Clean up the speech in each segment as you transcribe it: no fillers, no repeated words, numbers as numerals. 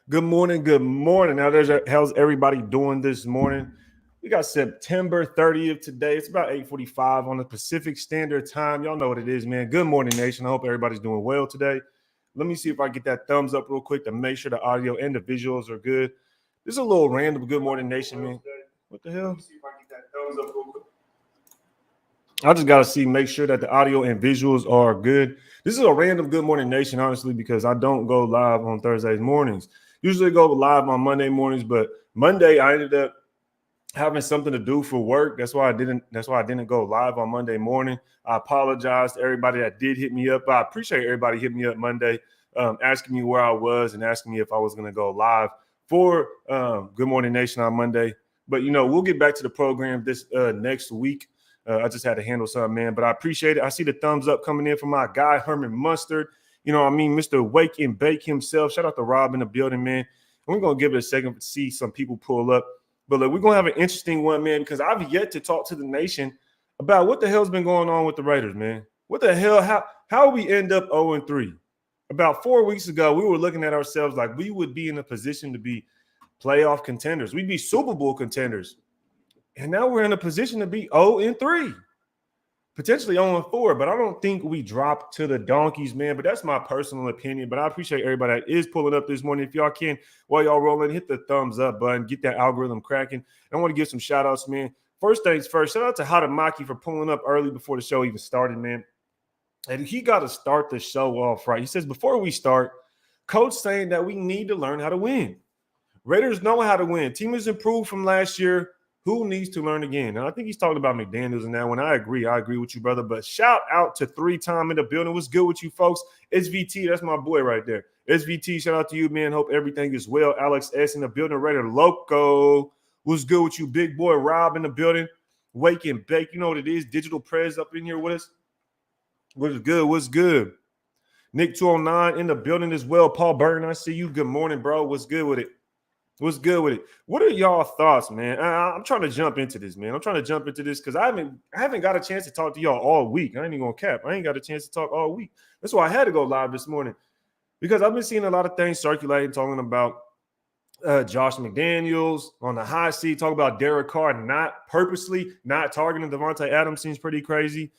Good morning. Good morning. How's everybody doing this morning? We got September 30th today. It's about 8:45 on the Pacific Standard Time. Y'all know what it is, man. Good morning, nation. I hope everybody's doing well today. Let me see if I get that thumbs up real quick to make sure the audio and the visuals are good. This is a little random Good Morning Nation, man. What the hell? Let me see if I get that thumbs up real quick. I just gotta make sure that the audio and visuals are good. This is a random Good Morning Nation, honestly, because I don't go live on Thursdays mornings. Usually go live on Monday mornings, but Monday I ended up having something to do for work. That's why I didn't go live on Monday morning. I apologize to everybody that did hit me up. I appreciate everybody hitting me up Monday, asking me where I was and asking me if I was going to go live for Good Morning Nation on Monday. But we'll get back to the program this next week. I just had to handle something, man. But I appreciate it. I see the thumbs up coming in from my guy Herman Mustard. Mr. Wake and Bake himself. Shout out to Rob in the building, man. And we're gonna give it a second to see some people pull up. But look, we're gonna have an interesting one, man, because I've yet to talk to the nation about what the hell's been going on with the Raiders, man. What the hell? How we end up 0-3? About 4 weeks ago, we were looking at ourselves like we would be in a position to be playoff contenders. We'd be Super Bowl contenders. And now we're in a position to be 0-3. Potentially 0-4, but I don't think we dropped to the donkeys, man. But that's my personal opinion. But I appreciate everybody that is pulling up this morning. If y'all can, while y'all rolling, hit the thumbs up button, get that algorithm cracking. I want to give some shout outs, man. First things first, shout out to Hadamaki for pulling up early before the show even started, man. And he got to start the show off right. He says, before we start, coach saying that we need to learn how to win. Raiders know how to win. Team has improved from last year. Who needs to learn again? And I think he's talking about McDaniels and that one. I agree with you, brother. But shout out to 3-time in the building. What's good with you folks? SVT, that's my boy right there. SVT, shout out to you, man. Hope everything is well. Alex S in the building. Raider Loco. What's good with you? Big boy Rob in the building. Wake and Bake. You know what it is. Digital Prez up in here with us. What's good? What's good? Nick 209 in the building as well. Paul Burton, I see you. Good morning, bro. What's good with it? What's good with it? What are y'all thoughts, man? I'm trying to jump into this, man. I'm trying to jump into this because I haven't got a chance to talk to y'all all week. I ain't even gonna cap. I ain't got a chance to talk all week. That's why I had to go live this morning because I've been seeing a lot of things circulating, talking about Josh McDaniels on the high seat, talking about Derek Carr not purposely not targeting Devontae Adams seems pretty crazy.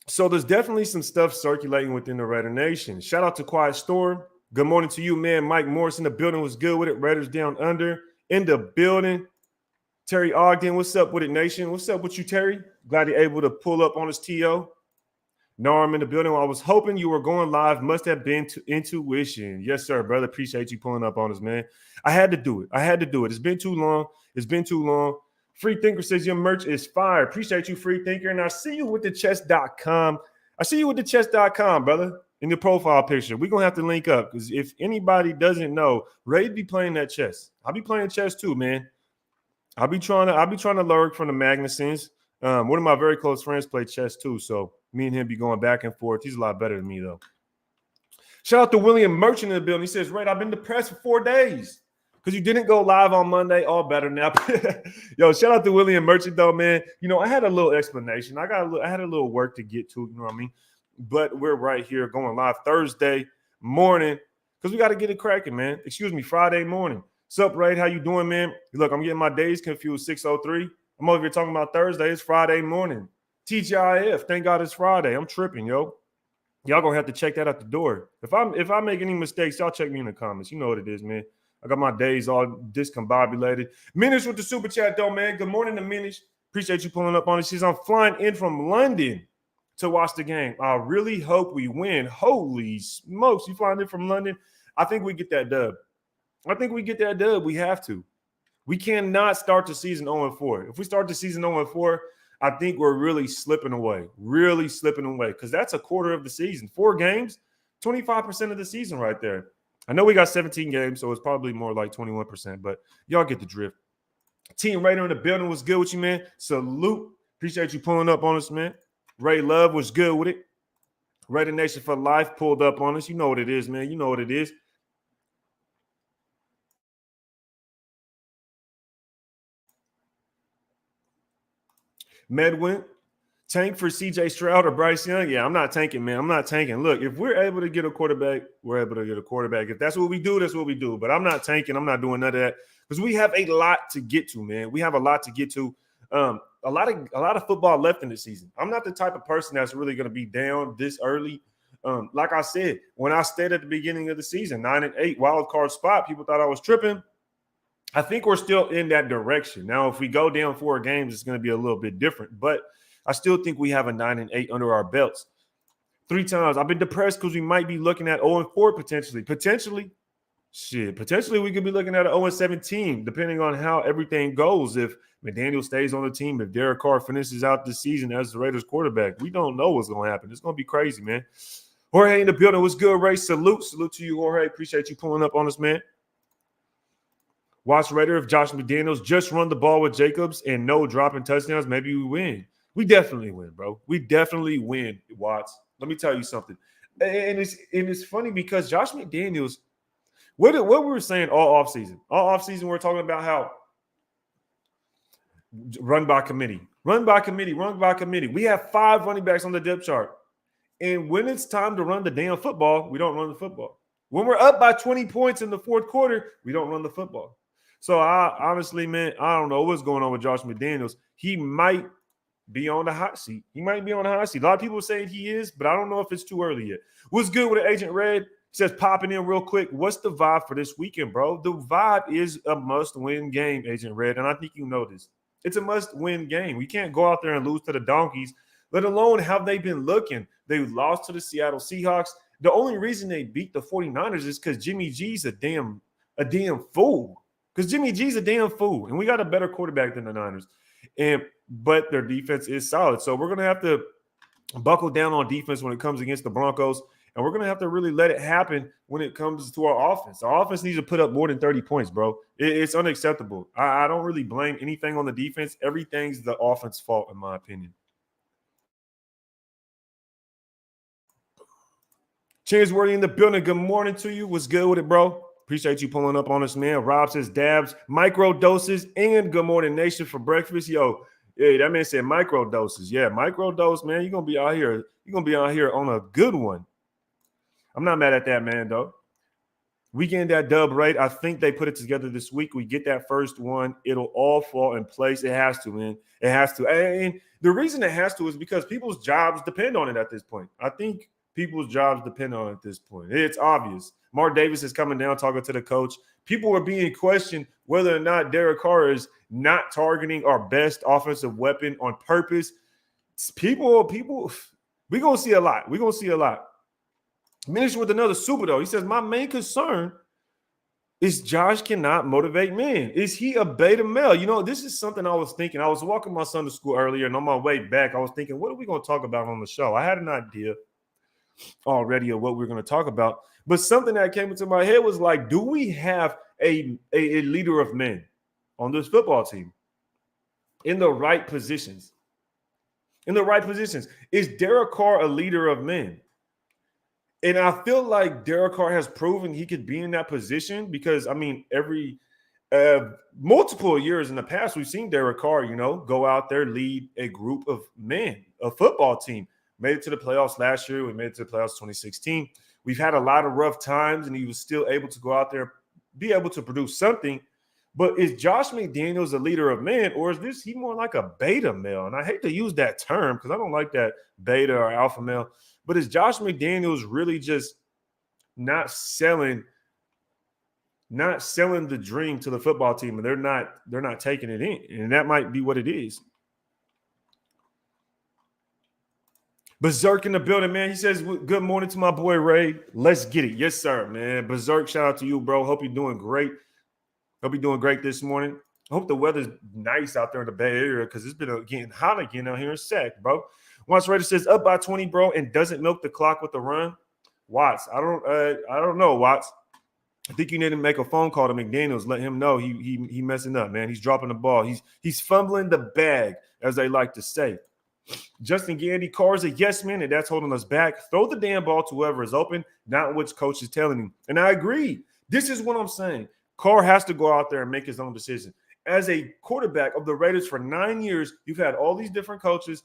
So there's definitely some stuff circulating within the Raider Nation. Shout out to Quiet Storm. Good morning to you, man. Mike Morris in the building was good with it. Raiders down under in the building. Terry Ogden, what's up with it, Nation? What's up with you, Terry? Glad you're able to pull up on his TO. Norm in the building. I was hoping you were going live. Must have been to intuition. Yes, sir, brother. Appreciate you pulling up on us, man. I had to do it. It's been too long. Free Thinker says your merch is fire. Appreciate you, Free Thinker. And I see you with the chest.com. brother. In the profile picture, we're gonna have to link up because if anybody doesn't know, Ray be playing that chess. I'll be playing chess too, man. I'll be trying to learn from the Magnusons. One of my very close friends play chess too, so me and him be going back and forth. He's a lot better than me though. Shout out to William Merchant in the building. He says, "Ray, I've been depressed for 4 days because you didn't go live on Monday. All better now." Yo, shout out to William Merchant though, man. I had a little explanation. I had a little work to get to. You know what I mean? But we're right here going live Thursday morning because we got to get it cracking, man. Friday morning. Sup, Ray? How you doing, man? Look, I'm getting my days confused. 6:03. I'm over here talking about Thursday. It's Friday morning. TGIF. Thank God it's Friday. I'm tripping, yo. Y'all gonna have to check that out the door. If I make any mistakes, y'all check me in the comments. You know what it is, man. I got my days all discombobulated. Minish with the super chat, though, man. Good morning to Minish. Appreciate you pulling up on it. She's I'm flying in from London to watch the game. I really hope we win. Holy smokes. You flying in from London? I think we get that dub. We have to. We cannot start the season 0-4. If we start the season 0-4, I think we're really slipping away. Because that's a quarter of the season. 4 games, 25% of the season right there. I know we got 17 games, so it's probably more like 21%, but y'all get the drift. Team Raider in the building was good with you, man. Salute. Appreciate you pulling up on us, man. Ray Love was good with it. Raider Nation for life pulled up on us. You know what it is, man. You know what it is. Medwin, Tank for CJ Stroud or Bryce Young? Yeah, I'm not tanking, man. I'm not tanking. Look, if we're able to get a quarterback, we're able to get a quarterback. If that's what we do, that's what we do. But I'm not tanking. I'm not doing none of that because we have a lot to get to, man. We have a lot to get to. A lot of football left in the season. I'm not the type of person that's really going to be down this early. Like I said, when I stayed at the beginning of the season, 9-8 wild card spot, people thought I was tripping. I think we're still in that direction. Now, if we go down 4 games, it's going to be a little bit different. But I still think we have a 9-8 under our belts. 3 times. I've been depressed because we might be looking at 0-4 potentially. Potentially we could be looking at an 0-17, depending on how everything goes. If McDaniel stays on the team, if Derek Carr finishes out the season as the Raiders quarterback, we don't know what's going to happen. It's going to be crazy, man. Jorge in the building. What's good, Ray? Salute to you, Jorge. Appreciate you pulling up on us, man. Watch Raider Josh McDaniels just run the ball with Jacobs and no dropping touchdowns. Maybe we win. We definitely win, bro. We definitely win, Watts. Let me tell you something. And it's funny because Josh McDaniels, what we were saying all offseason. All offseason, we're talking about how run by committee. We have 5 running backs on the depth chart. And when it's time to run the damn football, we don't run the football. When we're up by 20 points in the fourth quarter, we don't run the football. So I honestly, man, I don't know what's going on with Josh McDaniels. He might be on the hot seat. A lot of people are saying he is, but I don't know if it's too early yet. What's good with Agent Red? He says, popping in real quick. What's the vibe for this weekend, bro? The vibe is a must-win game, Agent Red, and I think you know this. It's a must-win game. We can't go out there and lose to the Donkeys, let alone how they've been looking. They lost to the Seattle Seahawks. The only reason they beat the 49ers is because Jimmy G's a damn fool. And we got a better quarterback than the Niners. But their defense is solid. So we're going to have to buckle down on defense when it comes against the Broncos. And we're going to have to really let it happen when it comes to our offense. Our offense needs to put up more than 30 points, bro. It's unacceptable. I don't really blame anything on the defense. Everything's the offense's fault, in my opinion. Cheers, Worthy in the building. Good morning to you. What's good with it, bro? Appreciate you pulling up on us, man. Rob says dabs, micro doses, and good morning, nation for breakfast. Yo, yeah, that man said micro doses. Yeah, micro dose, man. You're gonna be out here. You're gonna be out here on a good one. I'm not mad at that, man, though. We getting that dub right. I think they put it together this week. We get that first one. It'll all fall in place. It has to, man. It has to. And the reason it has to is because people's jobs depend on it at this point. I think people's jobs depend on it at this point. It's obvious. Mark Davis is coming down talking to the coach. People are being questioned whether or not Derek Carr is not targeting our best offensive weapon on purpose. People, we're going to see a lot. Minister with another super, though. He says, my main concern is Josh cannot motivate men. Is he a beta male? You know, this is something I was thinking. I was walking my son to school earlier, and on my way back, I was thinking, what are we going to talk about on the show? I had an idea already of what we're going to talk about. But something that came into my head was like, do we have a leader of men on this football team in the right positions? Is Derek Carr a leader of men? And I feel like Derek Carr has proven he could be in that position because, I mean, every multiple years in the past, we've seen Derek Carr, you know, go out there, lead a group of men, a football team. Made it to the playoffs last year. We made it to the playoffs 2016. We've had a lot of rough times, and he was still able to go out there, be able to produce something. But is Josh McDaniels a leader of men, or is he more like a beta male? And I hate to use that term because I don't like that beta or alpha male. But is Josh McDaniels really just not selling the dream to the football team, and they're not taking it in? And that might be what it is. Berserk in the building, man. He says, good morning to my boy Ray. Let's get it. Yes, sir, man. Berserk, shout out to you, bro. Hope you're doing great. Hope you're doing great this morning. I hope the weather's nice out there in the Bay Area because it's been getting hot again out here in Sac, bro. Once Raider says up by 20, bro, and doesn't milk the clock with the run. Watts, I don't know, Watts. I think you need to make a phone call to McDaniels. Let him know he messing up, man. He's dropping the ball. He's fumbling the bag, as they like to say. Justin Gandy, Carr's a yes man, and that's holding us back. Throw the damn ball to whoever is open, not which coach is telling him. And I agree. This is what I'm saying. Carr has to go out there and make his own decision. As a quarterback of the Raiders for 9 years, you've had all these different coaches.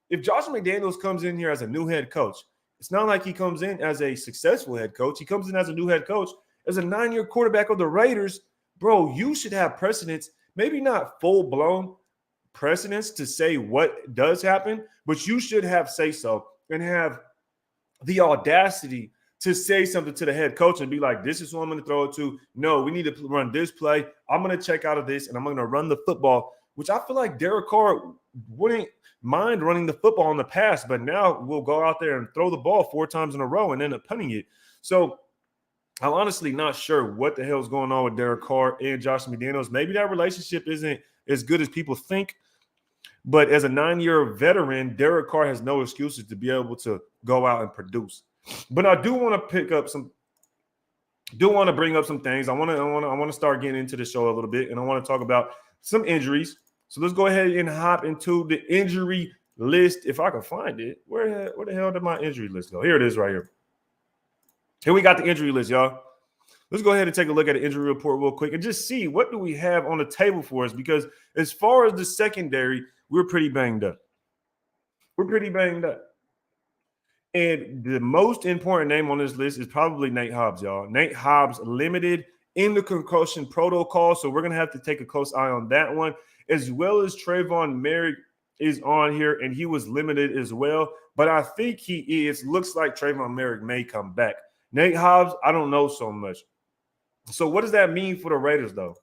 if Josh McDaniels comes in here as a new head coach, it's not like he comes in as a successful head coach. He comes in as a new head coach, as a 9-year quarterback of the Raiders. Bro, you should have precedence, maybe not full-blown precedence to say what does happen, but you should have say-so and have the audacity to say something to the head coach and be like, this is who I'm going to throw it to. No, we need to run this play. I'm going to check out of this, and I'm going to run the football, which I feel like Derek Carr wouldn't mind running the football in the past, but now we'll go out there and throw the ball 4 times in a row and end up punting it. So I'm honestly not sure what the hell is going on with Derek Carr and Josh McDaniels. Maybe that relationship isn't as good as people think, but as a 9-year veteran, Derek Carr has no excuses to be able to go out and produce. But I do want to bring up some things. I want to start getting into the show a little bit, and I want to talk about some injuries. So let's go ahead and hop into the injury list. If I can find it, where the hell did my injury list go? Here it is right here. Here we got the injury list, y'all. Let's go ahead and take a look at the injury report real quick and just see what do we have on the table for us, because as far as the secondary, we're pretty banged up. And the most important name on this list is probably Nate Hobbs, y'all. Nate Hobbs limited in the concussion protocol, so we're going to have to take a close eye on that one, as well as Trayvon Merrick is on here, and he was limited as well. But I think he is. Looks like Trayvon Merrick may come back. Nate Hobbs, I don't know so much. So what does that mean for the Raiders, though?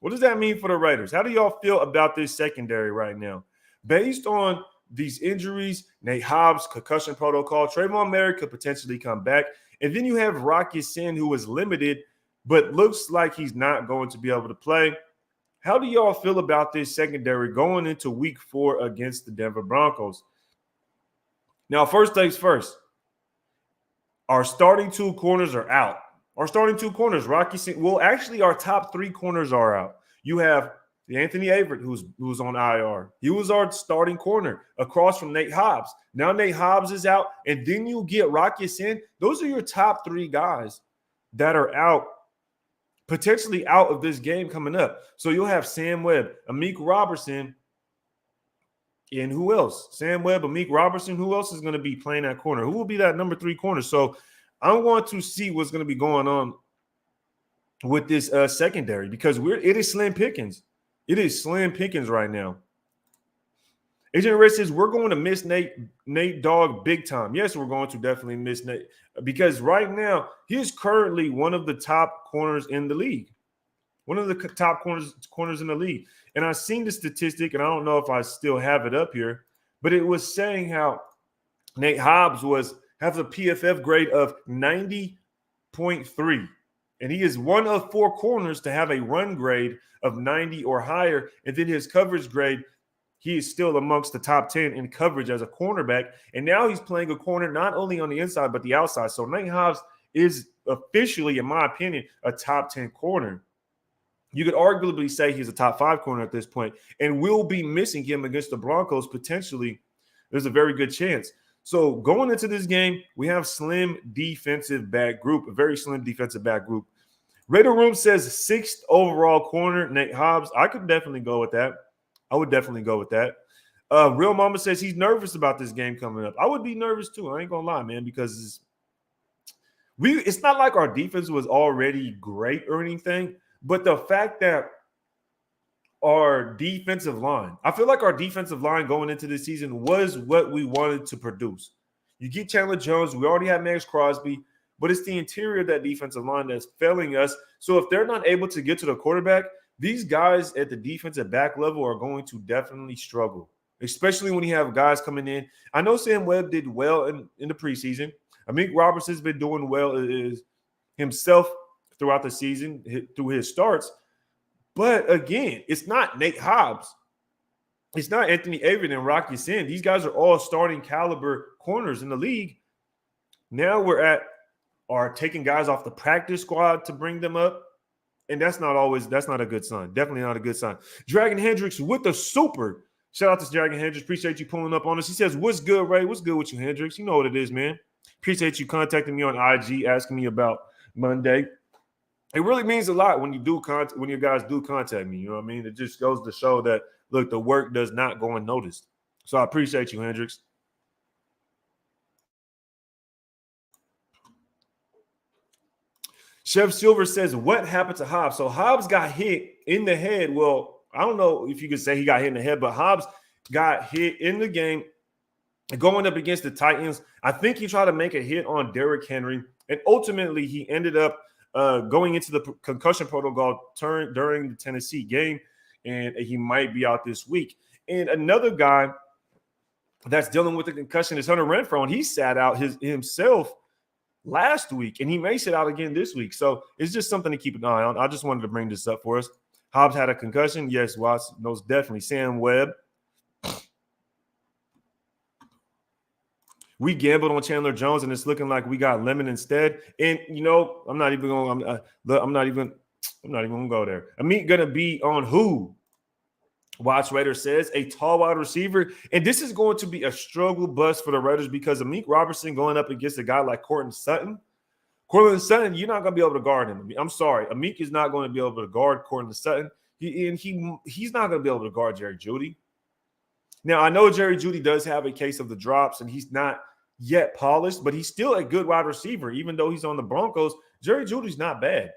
What does that mean for the Raiders? How do y'all feel about this secondary right now? Based on these injuries, Nate Hobbs, concussion protocol, Trayvon Merrick could potentially come back. And then you have Rocky Sin, who is limited, but looks like he's not going to be able to play. How do y'all feel about this secondary going into week 4 against the Denver Broncos? Now, first things first, our starting 2 corners are out. Our starting 2 corners, Rocky Sin, well, actually, our top 3 corners are out. You have Anthony Averett, who's on IR. He was our starting corner across from Nate Hobbs. Now Nate Hobbs is out, and then you get Rocky Sin. Those are your top 3 guys that are out, potentially out of this game coming up. So you'll have Sam Webb, Amik Robertson, and who else? Sam Webb, Amik Robertson. Who else is going to be playing that corner? Who will be that number 3 corner? So I want to see what's going to be going on with this secondary, because it is slim pickings. It is slim pickings right now. Agent Red says we're going to miss Nate Dogg big time. Yes, we're going to definitely miss Nate, because right now he is currently one of the top corners in the league. One of the top corners in the league. And I've seen the statistic, and I don't know if I still have it up here, but it was saying how Nate Hobbs has a PFF grade of 90.3. And he is one of 4 corners to have a run grade of 90 or higher. And then his coverage grade, he is still amongst the top 10 in coverage as a cornerback. And now he's playing a corner not only on the inside, but the outside. So Nate Hobbs is officially, in my opinion, a top 10 corner. You could arguably say he's a top 5 corner at this point, and we'll be missing him against the Broncos potentially. There's a very good chance. So going into this game, we have a very slim defensive back group. Raider Room says 6th overall corner, Nate Hobbs. I could definitely go with that. Real Mama says he's nervous about this game coming up. I would be nervous too. I ain't gonna lie, man, because it's not like our defense was already great or anything, but the fact that our defensive line, I feel like our defensive line going into this season was what we wanted to produce. You get Chandler Jones, we already have Max Crosby, but it's the interior of that defensive line that's failing us. So if they're not able to get to the quarterback, these guys at the defensive back level are going to definitely struggle, especially when you have guys coming in. I know Sam Webb did well in the preseason. Amik Robertson's been doing well himself throughout the season through his starts. But again, it's not Nate Hobbs. It's not Anthony Averett and Rocky Sin. These guys are all starting caliber corners in the league. Now we're taking guys off the practice squad to bring them up. And that's not a good sign. Definitely not a good sign. Dragon Hendricks with the super. Shout out to Dragon Hendricks. Appreciate you pulling up on us. He says, what's good, Ray? What's good with you, Hendricks? You know what it is, man. Appreciate you contacting me on IG, asking me about Monday. It really means a lot when you guys do contact me. You know what I mean? It just goes to show that, look, the work does not go unnoticed. So I appreciate you, Hendricks. Chef Silver says, what happened to Hobbs? So Hobbs got hit in the head. Well, I don't know if you could say he got hit in the head, but Hobbs got hit in the game going up against the Titans. I think he tried to make a hit on Derrick Henry, and ultimately he ended up going into the concussion protocol during the Tennessee game, and he might be out this week. And another guy that's dealing with a concussion is Hunter Renfrow, and he sat out himself last week, and he may sit out again this week. So it's just something to keep an eye on. I just wanted to bring this up for us. Hobbs had a concussion. Yes, Watts, most definitely. Sam Webb. We gambled on Chandler Jones, and it's looking like we got Lemon instead. And I'm not even going to go there. Amit going to be on who? Watch Raider says a tall wide receiver, and this is going to be a struggle bus for the Raiders because Amik Robertson going up against a guy like Courtland Sutton. Courtland Sutton, you're not going to be able to guard him. I'm sorry, Amik is not going to be able to guard Courtland Sutton. He's not going to be able to guard Jerry Jeudy. Now I know Jerry Jeudy does have a case of the drops, and he's not yet polished, but he's still a good wide receiver, even though he's on the Broncos. Jerry Jeudy's not bad.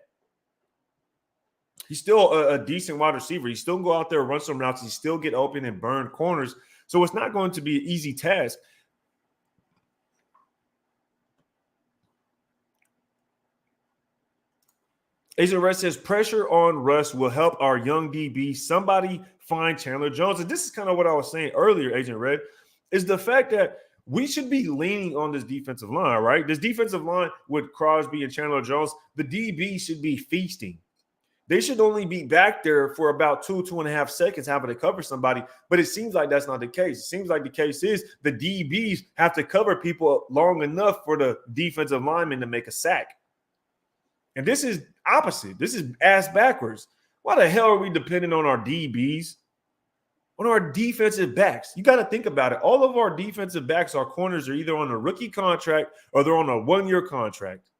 He's still a decent wide receiver. He still go out there, run some routes. He still get open and burn corners. So it's not going to be an easy task. Agent Russ says pressure on Russ will help our young DB. Somebody find Chandler Jones. And this is kind of what I was saying earlier, Agent Red, is the fact that we should be leaning on this defensive line, right? This defensive line with Crosby and Chandler Jones, the DB should be feasting. They should only be back there for about 2.5 seconds having to cover somebody, but it seems like that's not the case. It seems like the case is the DBs have to cover people long enough for the defensive lineman to make a sack. And this is opposite. This is ass backwards. Why the hell are we dependent on our DBs? On our defensive backs? You got to think about it. All of our defensive backs, our corners, are either on a rookie contract or they're on a one-year contract.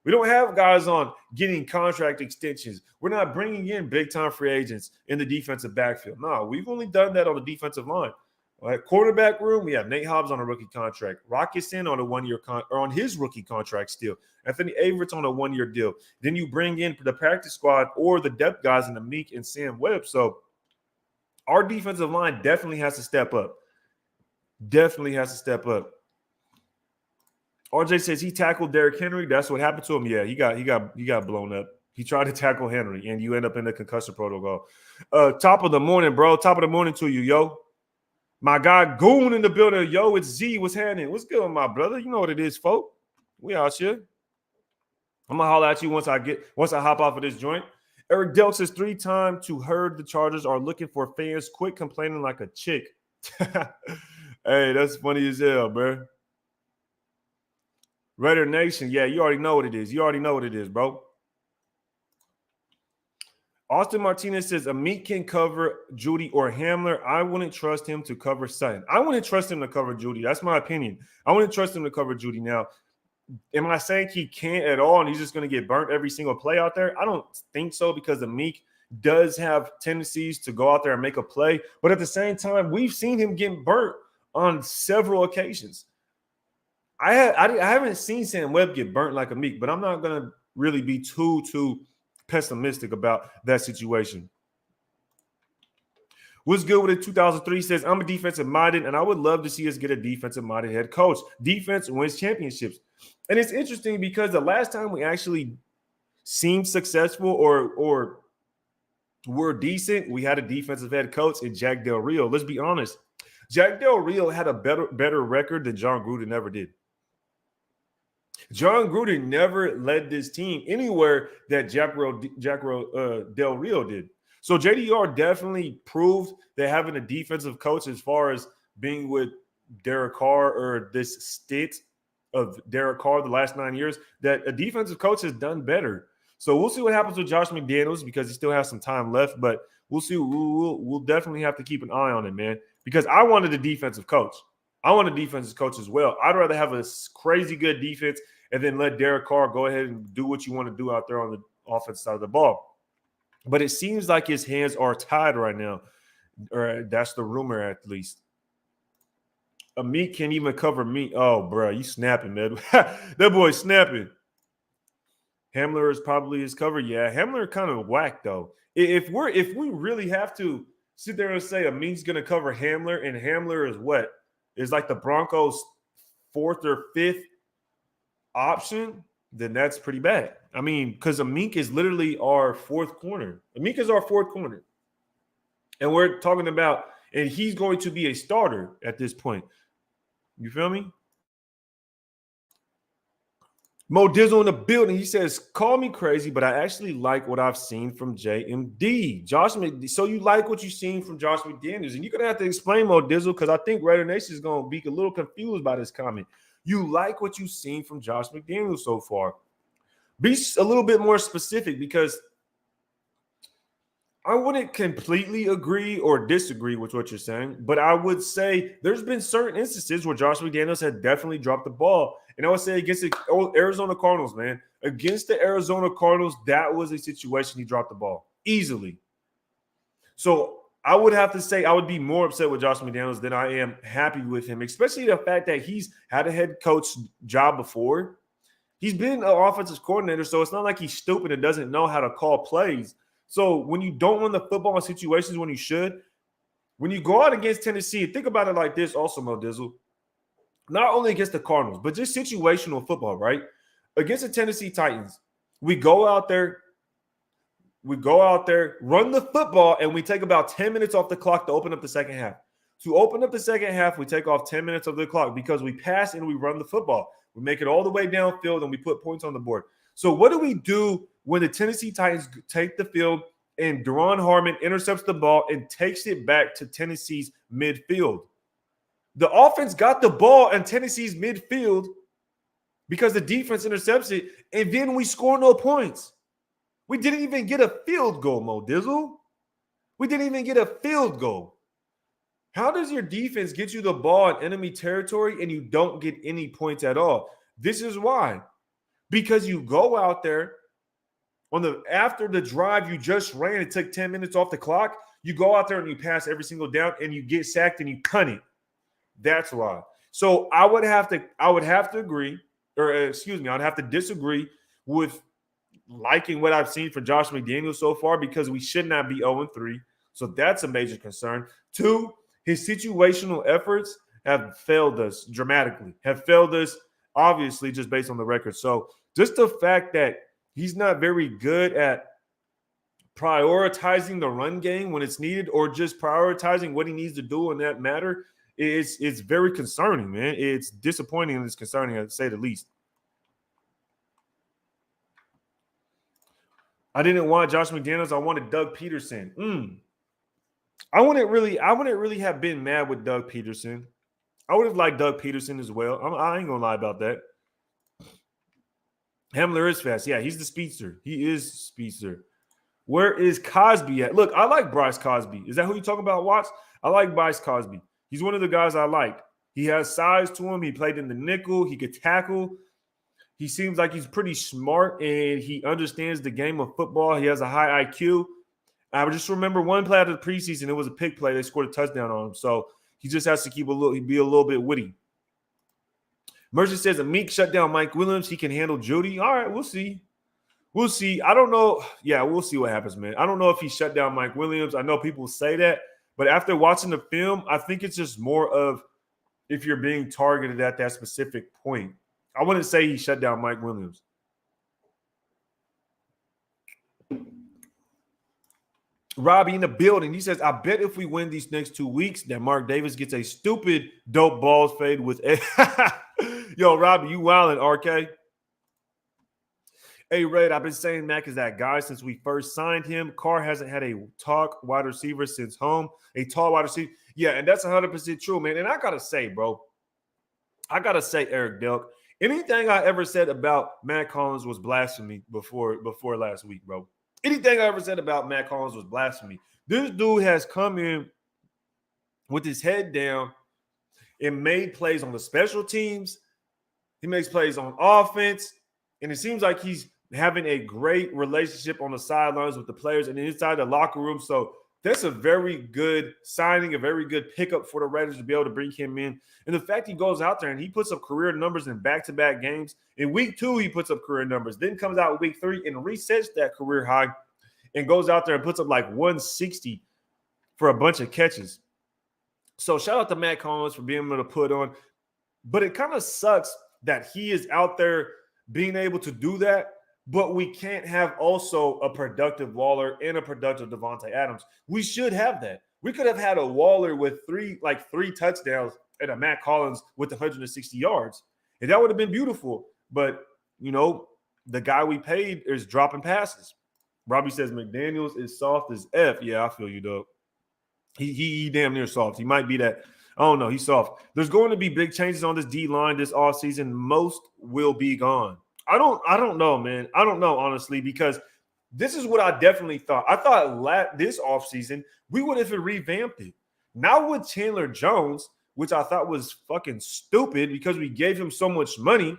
We don't have guys on getting contract extensions. We're not bringing in big-time free agents in the defensive backfield. No, we've only done that on the defensive line. All right, quarterback room, we have Nate Hobbs on a rookie contract. Rocketson on a one-year or on his rookie contract still. Anthony Averett on a one-year deal. Then you bring in the practice squad or the depth guys in the Meek and Sam Webb. So our defensive line definitely has to step up. Definitely has to step up. RJ says he tackled Derrick Henry. That's what happened to him. Yeah, he got blown up. He tried to tackle Henry, and you end up in the concussion protocol. Top of the morning, bro. Top of the morning to you, yo. My guy Goon in the building. Yo, it's Z. What's happening? What's good, my brother? You know what it is, folk. We out here. I'm gonna holler at you once I hop off of this joint. Eric Delk says 3-time to heard the Chargers are looking for fans. Quit complaining like a chick. Hey, that's funny as hell, bro. Raider Nation, yeah, you already know what it is. You already know what it is, bro. Austin Martinez says Amit can cover Jeudy or Hamler. I wouldn't trust him to cover Sutton. I wouldn't trust him to cover Jeudy. That's my opinion. I wouldn't trust him to cover Jeudy. Now, am I saying he can't at all and he's just going to get burnt every single play out there? I don't think so because Amit does have tendencies to go out there and make a play. But at the same time, we've seen him get burnt on several occasions. I haven't seen Sam Webb get burnt like a Meek, but I'm not going to really be too pessimistic about that situation. What's good with it? 2003 says, I'm a defensive-minded, and I would love to see us get a defensive-minded head coach. Defense wins championships. And it's interesting because the last time we actually seemed successful or were decent, we had a defensive head coach in Jack Del Rio. Let's be honest. Jack Del Rio had a better record than John Gruden ever did. John Gruden never led this team anywhere that Jack Del Rio did. So JDR definitely proved that having a defensive coach as far as being with Derek Carr or this stint of Derek Carr the last 9 years, that a defensive coach has done better. So we'll see what happens with Josh McDaniels because he still has some time left, but we'll see. We'll definitely have to keep an eye on it, man, because I wanted a defensive coach. I want a defensive coach as well. I'd rather have a crazy good defense and then let Derek Carr go ahead and do what you want to do out there on the offensive side of the ball. But it seems like his hands are tied right now, or that's the rumor at least. Meek can't even cover me. Oh, bro, you snapping, man. That boy snapping. Hamler is probably his cover. Yeah, Hamler kind of whack though. If we really have to sit there and say Meek's gonna cover Hamler, and Hamler is what is like the Broncos' fourth or fifth option, then that's pretty bad. I mean, because Meek is literally our fourth corner. Meek is our fourth corner, and we're talking about, and he's going to be a starter at this point. You feel me? Mo Dizzle in the building. He says, call me crazy, but I actually like what I've seen from JMD. So you like what you've seen from Josh McDaniels. And you're going to have to explain, Mo Dizzle, because I think Raider Nation is going to be a little confused by this comment. You like what you've seen from Josh McDaniels so far. Be a little bit more specific, because I wouldn't completely agree or disagree with what you're saying, but I would say there's been certain instances where Josh McDaniels had definitely dropped the ball. And I would say against the Arizona Cardinals, man, against the Arizona Cardinals, that was a situation he dropped the ball easily. So I would have to say I would be more upset with Josh McDaniels than I am happy with him, especially the fact that he's had a head coach job before. He's been an offensive coordinator, so it's not like he's stupid and doesn't know how to call plays. So when you don't run the football in situations when you should, when you go out against Tennessee, think about it like this also, Mo Dizzle. Not only against the Cardinals, but just situational football, right? Against the Tennessee Titans, we go out there, run the football, and we take about 10 minutes off the clock to open up the second half. To open up the second half, we take off 10 minutes of the clock because we pass and we run the football. We make it all the way downfield and we put points on the board. So what do we do when the Tennessee Titans take the field and Duron Harmon intercepts the ball and takes it back to Tennessee's midfield? The offense got the ball in Tennessee's midfield because the defense intercepts it, and then we score no points. We didn't even get a field goal, Mo Dizzle. We didn't even get a field goal. How does your defense get you the ball in enemy territory and you don't get any points at all? This is why. Because you go out there after the drive you just ran, it took 10 minutes off the clock. You go out there and you pass every single down and you get sacked and you punt it. That's why. So I would have to agree, or I'd have to disagree with liking what I've seen from Josh McDaniels so far, because we should not be 0-3. So that's a major concern. 2, his situational efforts have failed us dramatically, have failed us obviously just based on the record. So just the fact that he's not very good at prioritizing the run game when it's needed, or just prioritizing what he needs to do in that matter, it's very concerning, man. It's disappointing and it's concerning, to say the least. I didn't want Josh McDaniels. I wanted Doug Peterson. I wouldn't really have been mad with Doug Peterson. I would have liked Doug Peterson as well. I ain't gonna lie about that. Hamler is fast. Yeah, he's the speedster. He is speedster. Where is Cosby at? Look, I like Bryce Cosby. Is that who you talking about, Watts? I like Bryce Cosby. He's one of the guys I like. He has size to him. He played in the nickel. He could tackle. He seems like he's pretty smart, and he understands the game of football. He has a high IQ. I just remember one play out of the preseason. It was a pick play. They scored a touchdown on him. So he just has to be a little bit witty. Merchant says a Meek shut down Mike Williams. He can handle Judy. All right, we'll see. We'll see. I don't know. Yeah, we'll see what happens, man. I don't know if he shut down Mike Williams. I know people say that, but after watching the film, I think it's just more of if you're being targeted at that specific point. I wouldn't say he shut down Mike Williams. Robbie in the building. He says, I bet if we win these next 2 weeks that Mark Davis gets a stupid dope balls fade with Yo, Robbie, you wildin', RK. Hey, Red, I've been saying Mac is that guy since we first signed him. Carr hasn't had a talk wide receiver since home. A tall wide receiver. Yeah, and that's 100% true, man. And I got to say, bro, Eric Delk, anything I ever said about Matt Collins was blasphemy before last week, bro. Anything I ever said about Matt Collins was blasphemy. This dude has come in with his head down and made plays on the special teams. He makes plays on offense. And it seems like he's having a great relationship on the sidelines with the players and inside the locker room. So That's a very good signing, a very good pickup for the Raiders to be able to bring him in. And the fact he goes out there and he puts up career numbers in back-to-back games. In week 2, he puts up career numbers. Then comes out week 3 and resets that career high and goes out there and puts up like 160 for a bunch of catches. So shout out to Matt Collins for being able to put on. But it kind of sucks that he is out there being able to do that, but we can't have also a productive Waller and a productive Devontae Adams. We should have that. We could have had a Waller with three touchdowns and a Matt Collins with 160 yards. And that would have been beautiful. But, you know, the guy we paid is dropping passes. Robbie says McDaniels is soft as F. Yeah, I feel you, dog. He damn near soft. He might be that. I don't know. He's soft. There's going to be big changes on this D-line this offseason. Most will be gone. I don't know, man. I don't know, honestly, because this is what I definitely thought. I thought this offseason we would have revamped it. Now with Chandler Jones, which I thought was fucking stupid because we gave him so much money.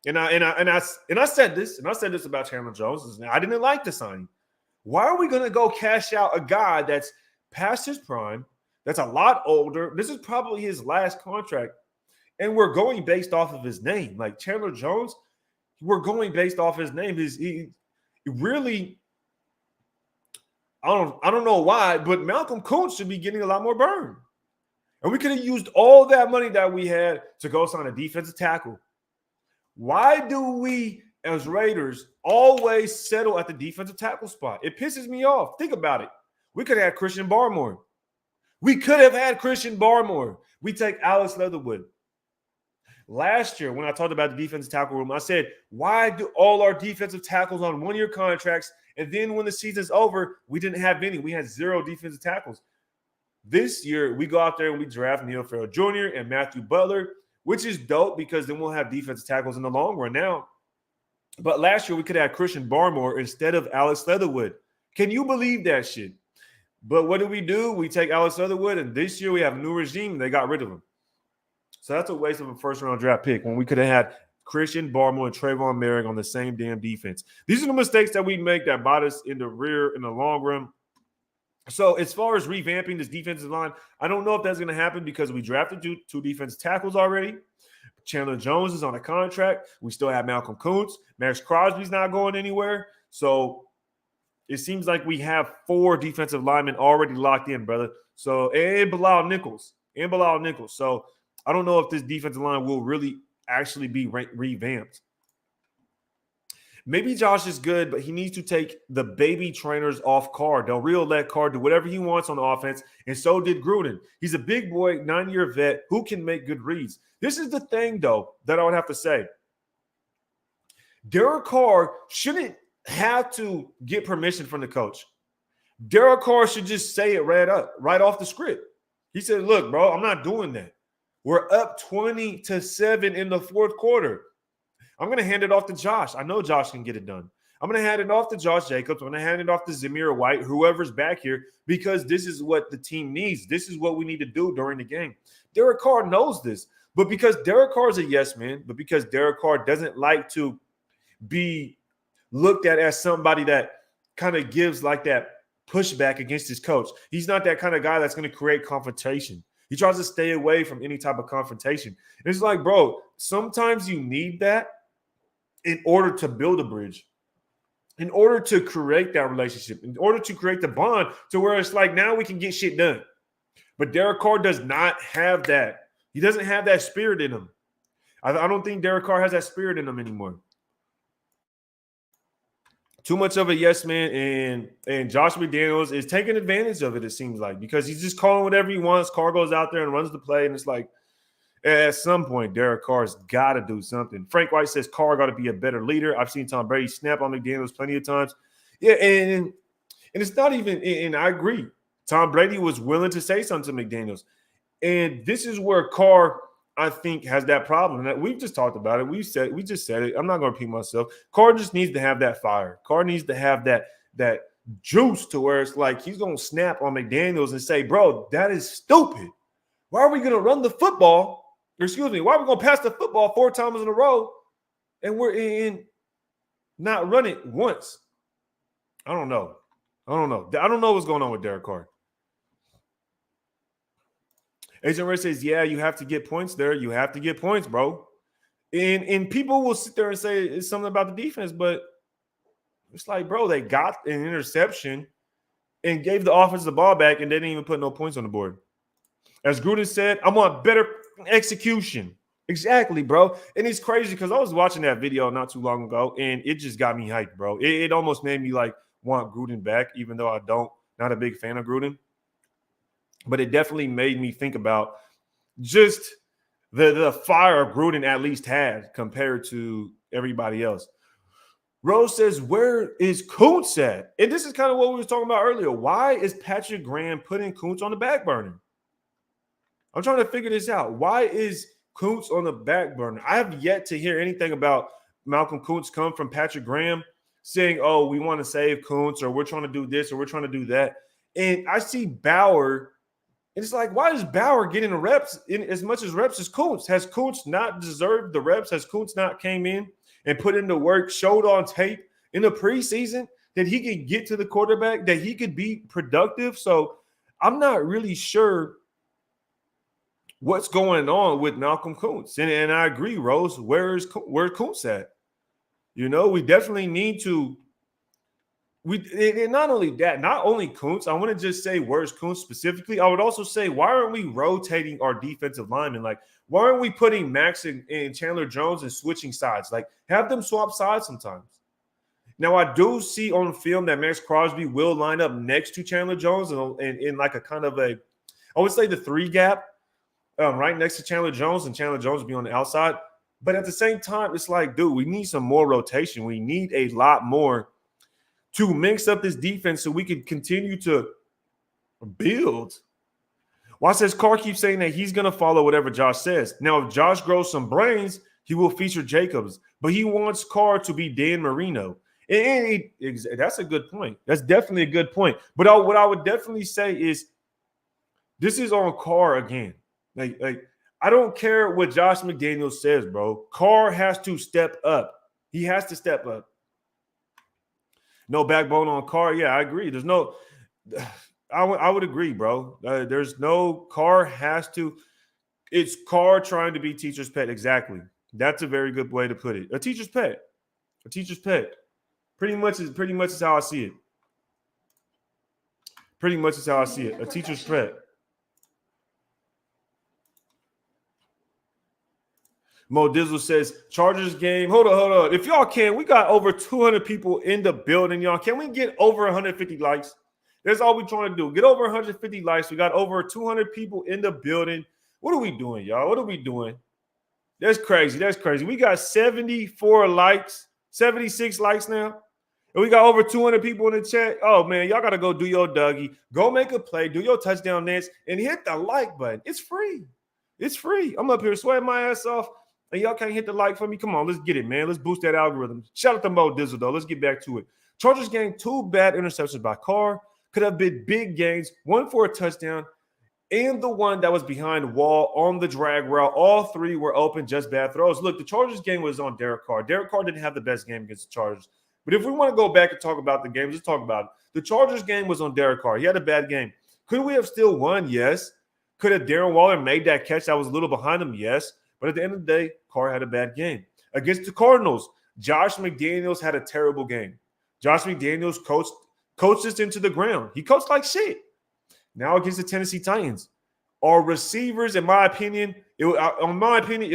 And I said this about Chandler Jones. I didn't like the signing. Why are we going to go cash out a guy that's past his prime, that's a lot older? This is probably his last contract. And we're going based off of his name. Like Chandler Jones, we're going based off his name. He really, I don't know why, but Malcolm Kuntz should be getting a lot more burn. And we could have used all that money that we had to go sign a defensive tackle. Why do we, as Raiders, always settle at the defensive tackle spot? It pisses me off. Think about it. We could have had Christian Barmore. We take Alex Leatherwood. Last year, when I talked about the defensive tackle room, I said, why do all our defensive tackles on one-year contracts, and then when the season's over, we didn't have any? We had 0 defensive tackles. This year, we go out there and we draft Neil Farrell Jr. and Matthew Butler, which is dope because then we'll have defensive tackles in the long run now. But last year, we could have Christian Barmore instead of Alex Leatherwood. Can you believe that shit? But what do? We take Alex Leatherwood, and this year we have a new regime, and they got rid of him. So that's a waste of a first-round draft pick when we could have had Christian Barmore and Trayvon Merrick on the same damn defense. These are the mistakes that we make that bought us in the rear in the long run. So as far as revamping this defensive line, I don't know if that's going to happen because we drafted two defensive tackles already. Chandler Jones is on a contract. We still have Malcolm Kuntz. Max Crosby's not going anywhere. So it seems like we have 4 defensive linemen already locked in, brother. So, and Bilal Nichols. So I don't know if this defensive line will really actually be revamped. Maybe Josh is good, but he needs to take the baby trainers off Carr. Del Rio let Carr do whatever he wants on the offense, and so did Gruden. He's a big boy, 9-year vet who can make good reads. This is the thing, though, that I would have to say. Derek Carr shouldn't have to get permission from the coach. Derek Carr should just say it right off the script. He said, look, bro, I'm not doing that. We're up 20-7 in the fourth quarter. I'm going to hand it off to Josh. I know Josh can get it done. I'm going to hand it off to Josh Jacobs. I'm going to hand it off to Zamir White, whoever's back here, because this is what the team needs. This is what we need to do during the game. Derek Carr knows this. But because Derek Carr is a yes man, but because Derek Carr doesn't like to be looked at as somebody that kind of gives like that pushback against his coach. He's not that kind of guy that's going to create confrontation. He tries to stay away from any type of confrontation. And it's like, bro, sometimes you need that in order to build a bridge, in order to create that relationship, in order to create the bond to where it's like now we can get shit done. But Derek Carr does not have that. He doesn't have that spirit in him. I don't think Derek Carr has that spirit in him anymore. Too much of a yes man, and Josh McDaniels is taking advantage of it, it seems like, because he's just calling whatever he wants. Carr goes out there and runs the play, and it's like, at some point, Derek Carr's got to do something. Frank White says Carr got to be a better leader. I've seen Tom Brady snap on McDaniels plenty of times. Yeah, and it's not even – and I agree. Tom Brady was willing to say something to McDaniels. And this is where Carr – I think has that problem. And we've just talked about it. We just said it. I'm not going to repeat myself. Carr just needs to have that fire. Carr needs to have that juice to where it's like he's going to snap on McDaniels and say, bro, that is stupid. Why are we going to run the football? Excuse me. Why are we going to pass the football 4 times in a row and we're in not run it once? I don't know. I don't know what's going on with Derek Carr. Agent Red says, yeah, you have to get points there. You have to get points, bro. And people will sit there and say it's something about the defense, but it's like, bro, they got an interception and gave the offense the ball back, and they didn't even put no points on the board. As Gruden said, I want better execution. Exactly, bro. And it's crazy because I was watching that video not too long ago, and it just got me hyped, bro. It almost made me like want Gruden back, even though not a big fan of Gruden. But it definitely made me think about just the fire Gruden at least had compared to everybody else. Rose says, where is Kuntz at? And this is kind of what we were talking about earlier. Why is Patrick Graham putting Kuntz on the back burner? I'm trying to figure this out. Why is Kuntz on the back burner? I have yet to hear anything about Malcolm Kuntz come from Patrick Graham saying, oh, we want to save Kuntz, or we're trying to do this, or we're trying to do that. And I see Bauer, and it's like, why is Bauer getting the reps in as much as reps as Kuntz? Has Kuntz not deserved the reps? Has Kuntz not came in and put in the work, showed on tape in the preseason that he could get to the quarterback, that he could be productive? So I'm not really sure what's going on with Malcolm Kuntz. And I agree, Rose, where's Kuntz at? You know, we definitely need to and not only that, not only Kuntz, I want to just say where's Kuntz specifically. I would also say, why aren't we rotating our defensive linemen? Like, why aren't we putting Max and Chandler Jones and switching sides? Like, have them swap sides sometimes. Now, I do see on film that Max Crosby will line up next to Chandler Jones and in like a kind of I would say the 3 gap, right next to Chandler Jones, and Chandler Jones will be on the outside. But at the same time, it's like, dude, we need some more rotation. We need a lot more to mix up this defense so we can continue to build. Why says Carr keeps saying that he's going to follow whatever Josh says. Now, if Josh grows some brains, he will feature Jacobs, but he wants Carr to be Dan Marino. And that's a good point. That's definitely a good point. But what I would definitely say is this is on Carr again. Like I don't care what Josh McDaniels says, bro. Carr has to step up. He has to step up. No backbone on Carr. Yeah, I agree. There's no – I would agree, bro. There's no – Carr has to – it's Carr trying to be teacher's pet. Exactly. That's a very good way to put it. A teacher's pet. A teacher's pet. Pretty much is how I see it. Pretty much is how I see it. A teacher's pet. Mo Dizzle says, Chargers game. Hold on. If y'all can, we got over 200 people in the building, y'all. Can we get over 150 likes? That's all we're trying to do. Get over 150 likes. We got over 200 people in the building. What are we doing, y'all? What are we doing? That's crazy. That's crazy. We got 74 likes, 76 likes now. And we got over 200 people in the chat. Oh, man, y'all got to go do your Dougie. Go make a play. Do your touchdown dance and hit the like button. It's free. It's free. I'm up here sweating my ass off. And y'all can't hit the like for me? Come on, let's get it, man. Let's boost that algorithm. Shout out to Mo Dizzle, though. Let's get back to it. Chargers game, 2 bad interceptions by Carr. Could have been big gains, 1 for a touchdown, and the one that was behind Wall on the drag route. All 3 were open, just bad throws. Look, the Chargers game was on Derek Carr. Derek Carr didn't have the best game against the Chargers. But if we want to go back and talk about the game, let's talk about it. The Chargers game was on Derek Carr. He had a bad game. Could we have still won? Yes. Could have Darren Waller made that catch that was a little behind him? Yes. But at the end of the day, Carr had a bad game. Against the Cardinals, Josh McDaniels had a terrible game. Josh McDaniels coached us into the ground. He coached like shit. Now against the Tennessee Titans, our receivers, in my opinion, it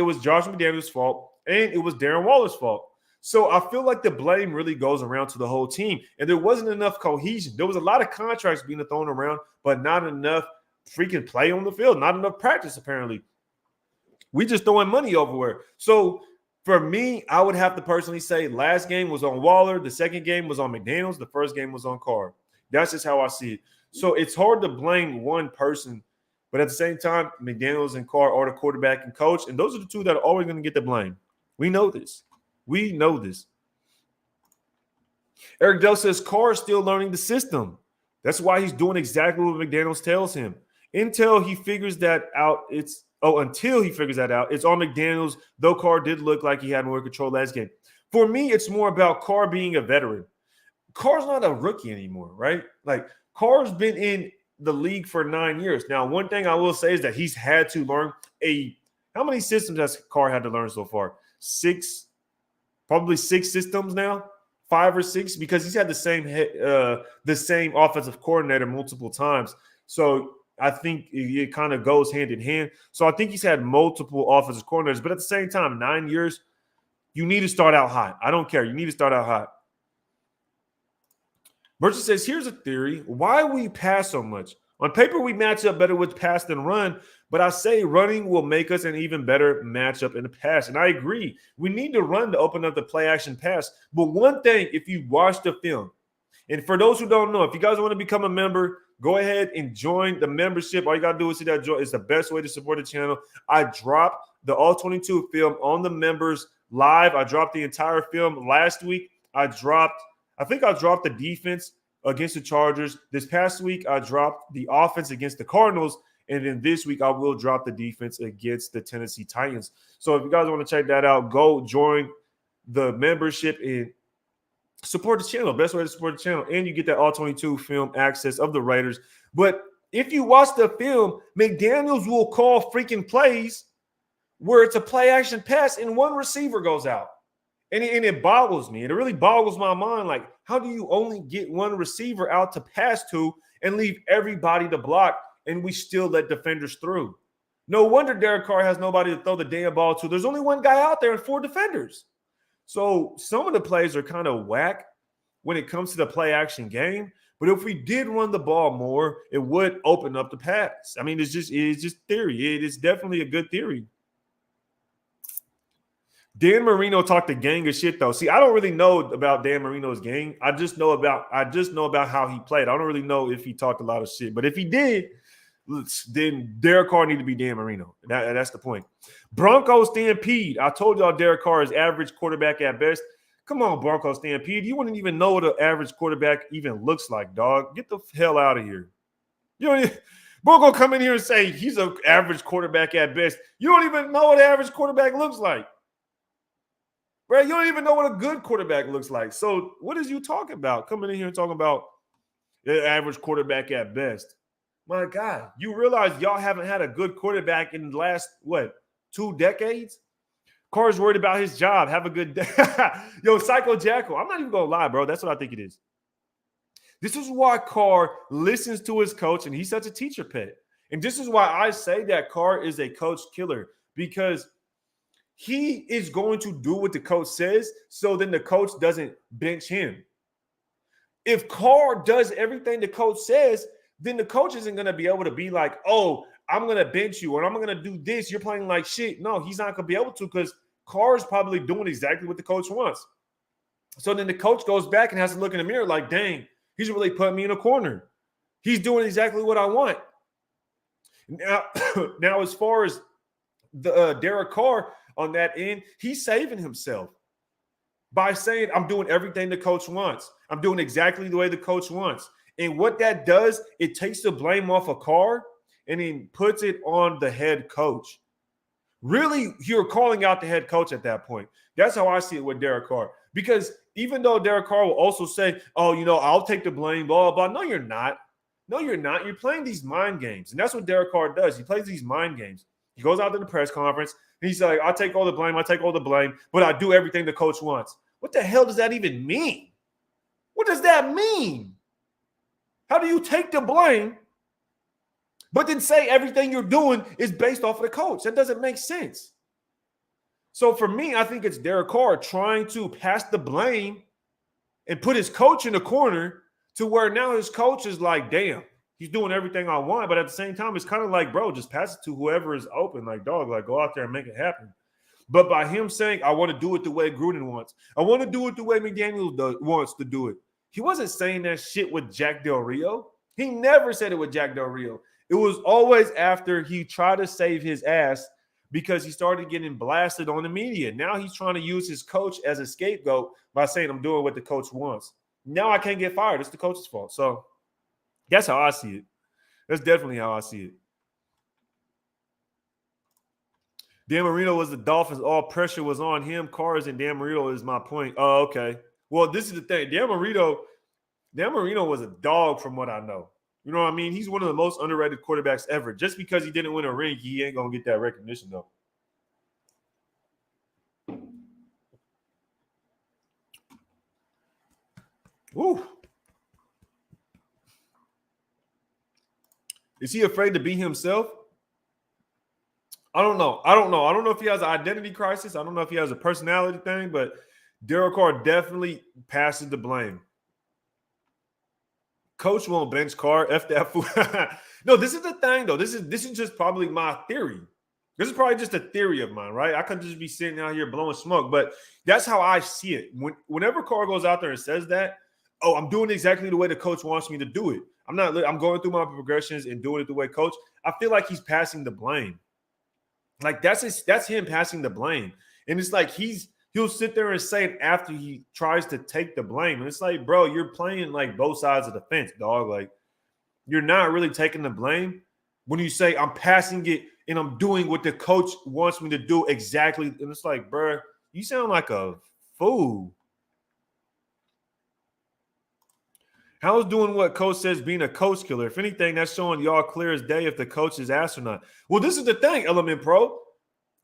was Josh McDaniels' fault, and it was Darren Waller's fault. So I feel like the blame really goes around to the whole team, and there wasn't enough cohesion. There was a lot of contracts being thrown around, but not enough freaking play on the field, not enough practice apparently. We just throwing money everywhere. So for me, I would have to personally say last game was on Waller. The second game was on McDaniels. The first game was on Carr. That's just how I see it. So it's hard to blame one person. But at the same time, McDaniels and Carr are the quarterback and coach. And those are the 2 that are always going to get the blame. We know this. We know this. Eric Dell says Carr is still learning the system. That's why he's doing exactly what McDaniels tells him. Until he figures that out, it's on McDaniels, though Carr did look like he had more control last game. For me, it's more about Carr being a veteran. Carr's not a rookie anymore, right? Like, Carr's been in the league for 9 years. Now, one thing I will say is that he's had to learn how many systems has Carr had to learn so far? 6, probably 6 systems now, 5 or 6, because he's had the same offensive coordinator multiple times. So I think it kind of goes hand in hand. So I think he's had multiple offensive coordinators, but at the same time, 9 years, you need to start out hot. I don't care. You need to start out hot. Merchant says, here's a theory. Why we pass so much? On paper, we match up better with pass than run, but I say running will make us an even better matchup in the pass. And I agree. We need to run to open up the play action pass. But one thing, if you watch the film, and for those who don't know, if you guys want to become a member, go ahead and join the membership. All you got to do is see that join. It's the best way to support the channel. I dropped the All-22 film on the members live. I dropped the entire film last week. I think I dropped the defense against the Chargers. This past week, I dropped the offense against the Cardinals. And then this week, I will drop the defense against the Tennessee Titans. So if you guys want to check that out, go join the membership and support the channel. Best way to support the channel. And you get that All-22 film access of the Raiders. But if you watch the film, McDaniels will call freaking plays where it's a play action pass and one receiver goes out. And it boggles me. And it really boggles my mind. Like, how do you only get one receiver out to pass to and leave everybody to block, and we still let defenders through? No wonder Derek Carr has nobody to throw the damn ball to. There's only one guy out there and 4 defenders. So some of the plays are kind of whack when it comes to the play action game. But if we did run the ball more, it would open up the pass. I mean, it's just theory. It is definitely a good theory. Dan Marino talked a gang of shit, though. See, I don't really know about Dan Marino's gang. I just know about how he played. I don't really know if he talked a lot of shit. But if he did, then Derek Carr need to be Dan Marino. That's the point. Broncos Stampede. I told y'all Derek Carr is average quarterback at best. Come on, Broncos Stampede. You wouldn't even know what an average quarterback even looks like, dog. Get the hell out of here. You don't even, Bronco come in here and say he's an average quarterback at best. You don't even know what an average quarterback looks like. Right? You don't even know what a good quarterback looks like. So what is you talking about? Coming in here and talking about the average quarterback at best. My God, you realize y'all haven't had a good quarterback in the last, 2 decades? Carr's worried about his job. Have a good day. Yo, Psycho Jackal. I'm not even going to lie, bro. That's what I think it is. This is why Carr listens to his coach, and he's such a teacher pet. And this is why I say that Carr is a coach killer, because he is going to do what the coach says, so then the coach doesn't bench him. If Carr does everything the coach says, then the coach isn't going to be able to be like, oh, I'm going to bench you, or I'm going to do this. You're playing like shit. No, he's not going to be able to, because Carr's probably doing exactly what the coach wants. So then the coach goes back and has to look in the mirror like, dang, he's really putting me in a corner. He's doing exactly what I want. Now as far as the Derek Carr on that end, he's saving himself by saying, I'm doing everything the coach wants. I'm doing exactly the way the coach wants. And what that does, it takes the blame off of Carr and then puts it on the head coach. Really, you're calling out the head coach at that point. That's how I see it with Derek Carr. Because even though Derek Carr will also say, oh, I'll take the blame, blah, blah, blah. No, you're not. No, you're not. You're playing these mind games. And that's what Derek Carr does. He plays these mind games. He goes out to the press conference, and he's like, I'll take all the blame, but I do everything the coach wants. What the hell does that even mean? What does that mean? How do you take the blame, but then say everything you're doing is based off of the coach? That doesn't make sense. So for me, I think it's Derek Carr trying to pass the blame and put his coach in the corner to where now his coach is like, damn, he's doing everything I want. But at the same time, it's kind of like, bro, just pass it to whoever is open. Like, dog, like, go out there and make it happen. But by him saying, I want to do it the way Gruden wants, I want to do it the way McDaniels wants to do it, he wasn't saying that shit with Jack Del Rio. He never said it with Jack Del Rio. It was always after he tried to save his ass because he started getting blasted on the media. Now he's trying to use his coach as a scapegoat by saying, I'm doing what the coach wants. Now I can't get fired. It's the coach's fault. So that's how I see it. That's definitely how I see it. Dan Marino was the Dolphins. All pressure was on him. Carr's and Dan Marino is my point. Oh, okay. Well, this is the thing. Dan Marino was a dog from what I know. You know what I mean? He's one of the most underrated quarterbacks ever. Just because he didn't win a ring, he ain't going to get that recognition, though. Woo. Is he afraid to be himself? I don't know. I don't know if he has an identity crisis. I don't know if he has a personality thing, but Derek Carr definitely passes the blame. Coach won't bench Carr. F that fool. No, this is the thing, though. This is just probably my theory. This is probably just a theory of mine, right? I could just be sitting out here blowing smoke, but that's how I see it. Whenever Carr goes out there and says that, oh, I'm doing exactly the way the coach wants me to do it. I'm going through my progressions and doing it the way coach. I feel like he's passing the blame. Like that's him passing the blame. And it's like he'll sit there and say it after he tries to take the blame. And it's like, bro, you're playing like both sides of the fence, dog. Like you're not really taking the blame when you say I'm passing it and I'm doing what the coach wants me to do exactly. And it's like, bro, you sound like a fool. How's doing what coach says being a coach killer? If anything, that's showing y'all clear as day if the coach is ass or not. Well, this is the thing, Element Pro.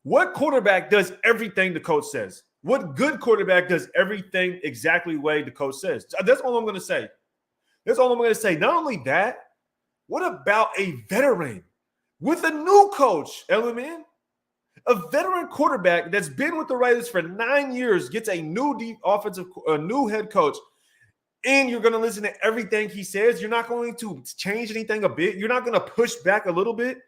What quarterback does everything the coach says? What good quarterback does everything exactly the way the coach says? That's all I'm going to say. That's all I'm going to say. Not only that, what about a veteran with a new coach, Element? A veteran quarterback that's been with the Raiders for 9 years gets a new new head coach. And you're going to listen to everything he says. You're not going to change anything a bit. You're not going to push back a little bit.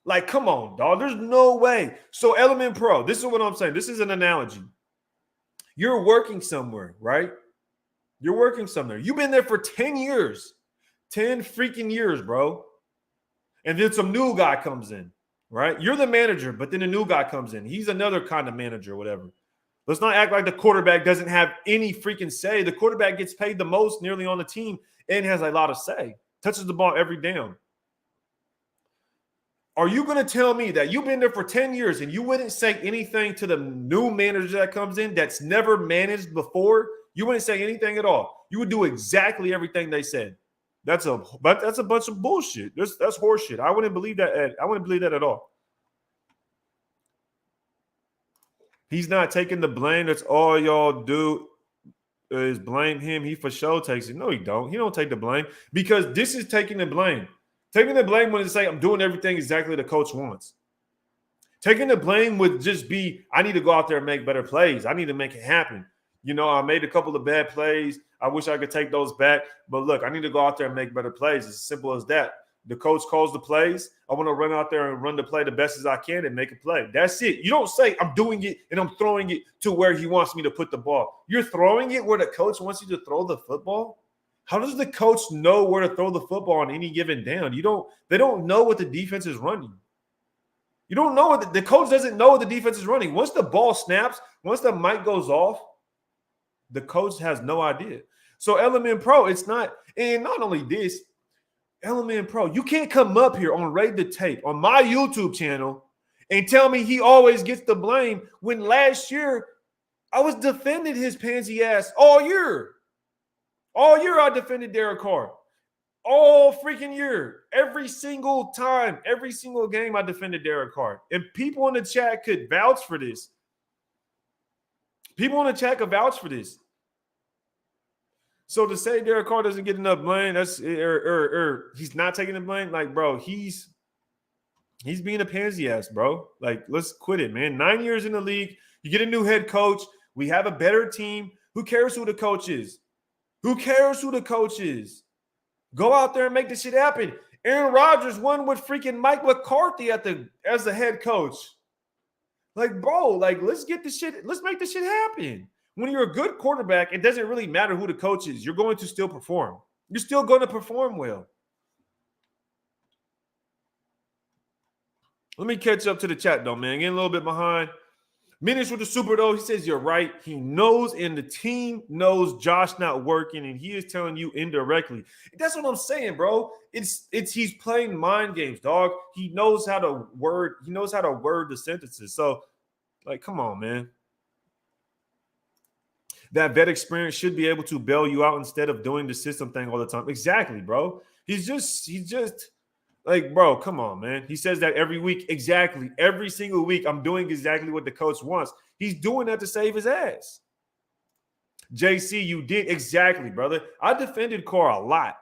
Like, come on, dog. There's no way. So, Element Pro, this is what I'm saying. This is an analogy. You're working somewhere, right? You're working somewhere. You've been there for 10 years. 10 freaking years, bro. And then some new guy comes in, right? You're the manager, but then a new guy comes in. He's another kind of manager or whatever. Let's not act like the quarterback doesn't have any freaking say. The quarterback gets paid the most nearly on the team and has a lot of say. Touches the ball every down. Are you going to tell me that you've been there for 10 years and you wouldn't say anything to the new manager that comes in that's never managed before? You wouldn't say anything at all. You would do exactly everything they said. That's a bunch of bullshit. That's horseshit. I wouldn't believe that. I wouldn't believe that at all. He's not taking the blame. That's all y'all do is blame him. He for sure takes it. No, he don't. He don't take the blame because this is taking the blame. Taking the blame when they say I'm doing everything exactly the coach wants. Taking the blame would just be I need to go out there and make better plays. I need to make it happen. You know, I made a couple of bad plays. I wish I could take those back. But look, I need to go out there and make better plays. It's as simple as that. The coach calls the plays. I want to run out there and run the play the best as I can and make a play. That's it. You don't say I'm doing it and I'm throwing it to where he wants me to put the ball. You're throwing it where the coach wants you to throw the football? How does the coach know where to throw the football on any given down? They don't know what the defense is running. You don't know what the coach doesn't know what the defense is running. Once the ball snaps, once the mic goes off, the coach has no idea. So Element Pro, it's not, and not only this, Element Pro, you can't come up here on Raid the Tape on my YouTube channel and tell me he always gets the blame when last year I was defending his pansy ass all year. All year I defended Derek Carr. All freaking year. Every single time, every single game I defended Derek Carr. And people in the chat could vouch for this. People in the chat could vouch for this. So to say Derek Carr doesn't get enough blame, that's he's not taking the blame. Like, bro, he's being a pansy ass, bro. Like, let's quit it, man. 9 years in the league, you get a new head coach. We have a better team. Who cares who the coach is? Who cares who the coach is? Go out there and make this shit happen. Aaron Rodgers won with freaking Mike McCarthy as the head coach. Like, bro, like let's make this shit happen. When you're a good quarterback, it doesn't really matter who the coach is. You're going to still perform. You're still going to perform well. Let me catch up to the chat, though, man. Getting a little bit behind. Minutes with the Super, though. He says you're right. He knows, and the team knows Josh not working, and he is telling you indirectly. That's what I'm saying, bro. It's he's playing mind games, dog. He knows how to word the sentences. So, like, come on, man. That vet experience should be able to bail you out instead of doing the system thing all the time. Exactly, bro. He's just like, bro, come on, man. He says that every week. Exactly. Every single week, I'm doing exactly what the coach wants. He's doing that to save his ass. JC, you did exactly, brother. I defended Carr a lot.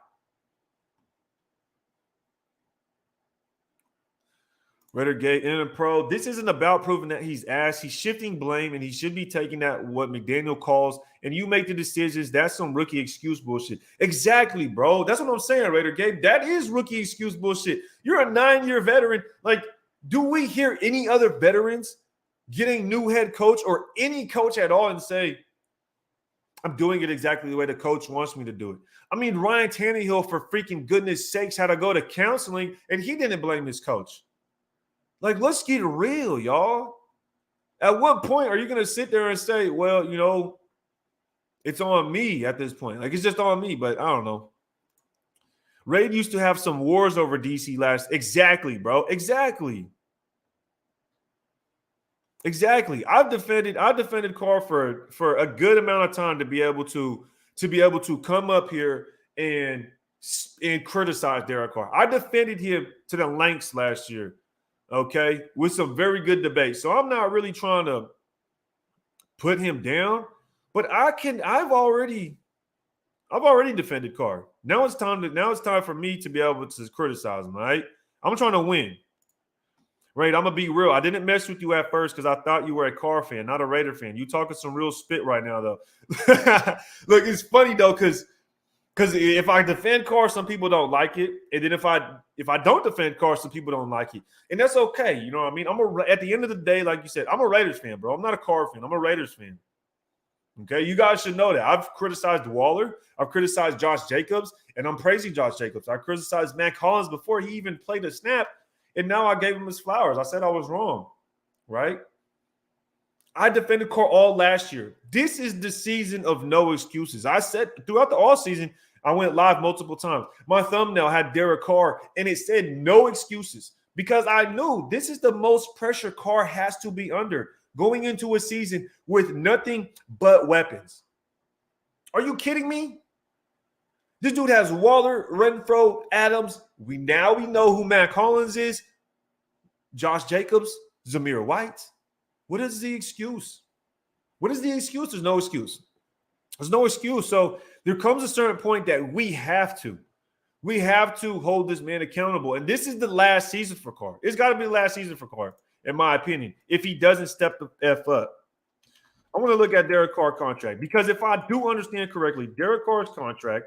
Renegade in a pro. This isn't about proving that he's ass. He's shifting blame, and he should be taking that what McDaniel calls, and you make the decisions. That's some rookie excuse bullshit. Exactly, bro. That's what I'm saying, Raider Gabe. That is rookie excuse bullshit. You're a 9-year veteran. Like, do we hear any other veterans getting new head coach or any coach at all and say, I'm doing it exactly the way the coach wants me to do it? I mean, Ryan Tannehill, for freaking goodness sakes, had to go to counseling, and he didn't blame his coach. Like, let's get real, y'all. At what point are you going to sit there and say, well, you know, it's on me at this point? Like, it's just on me, but I don't know. Raid used to have some wars over DC last. Exactly, bro. Exactly. I've defended Carr for a good amount of time to be able to come up here and criticize Derek Carr. I defended him to the lengths last year. Okay, with some very good debate. So I'm not really trying to put him down, but I've already defended Carr. Now it's time for me to be able to criticize him, all right? I'm trying to win. Right, I'm gonna be real. I didn't mess with you at first because I thought you were a Carr fan, not a Raider fan. You talking some real spit right now, though. Look, it's funny though, because if I defend Carr, some people don't like it, and then if I don't defend Carr, some people don't like it, and that's okay. You know what I mean? At the end of the day, like you said, I'm a Raiders fan, bro. I'm not a Carr fan. I'm a Raiders fan. Okay, you guys should know that. I've criticized Waller, I've criticized Josh Jacobs, and I'm praising Josh Jacobs. I criticized Matt Collins before he even played a snap, and now I gave him his flowers. I said I was wrong, right? I defended Carr all last year. This is the season of no excuses. I said throughout the all season, I went live multiple times. My thumbnail had Derek Carr, and it said no excuses because I knew this is the most pressure Carr has to be under going into a season with nothing but weapons. Are you kidding me? This dude has Waller, Renfro, Adams. We know who Matt Collins is. Josh Jacobs, Zamir White. What is the excuse? What is the excuse? There's no excuse. There's no excuse. So there comes a certain point that we have to hold this man accountable. And this is the last season for Carr. It's got to be the last season for Carr, in my opinion, if he doesn't step the F up. I want to look at Derek Carr's contract because if I do understand correctly, Derek Carr's contract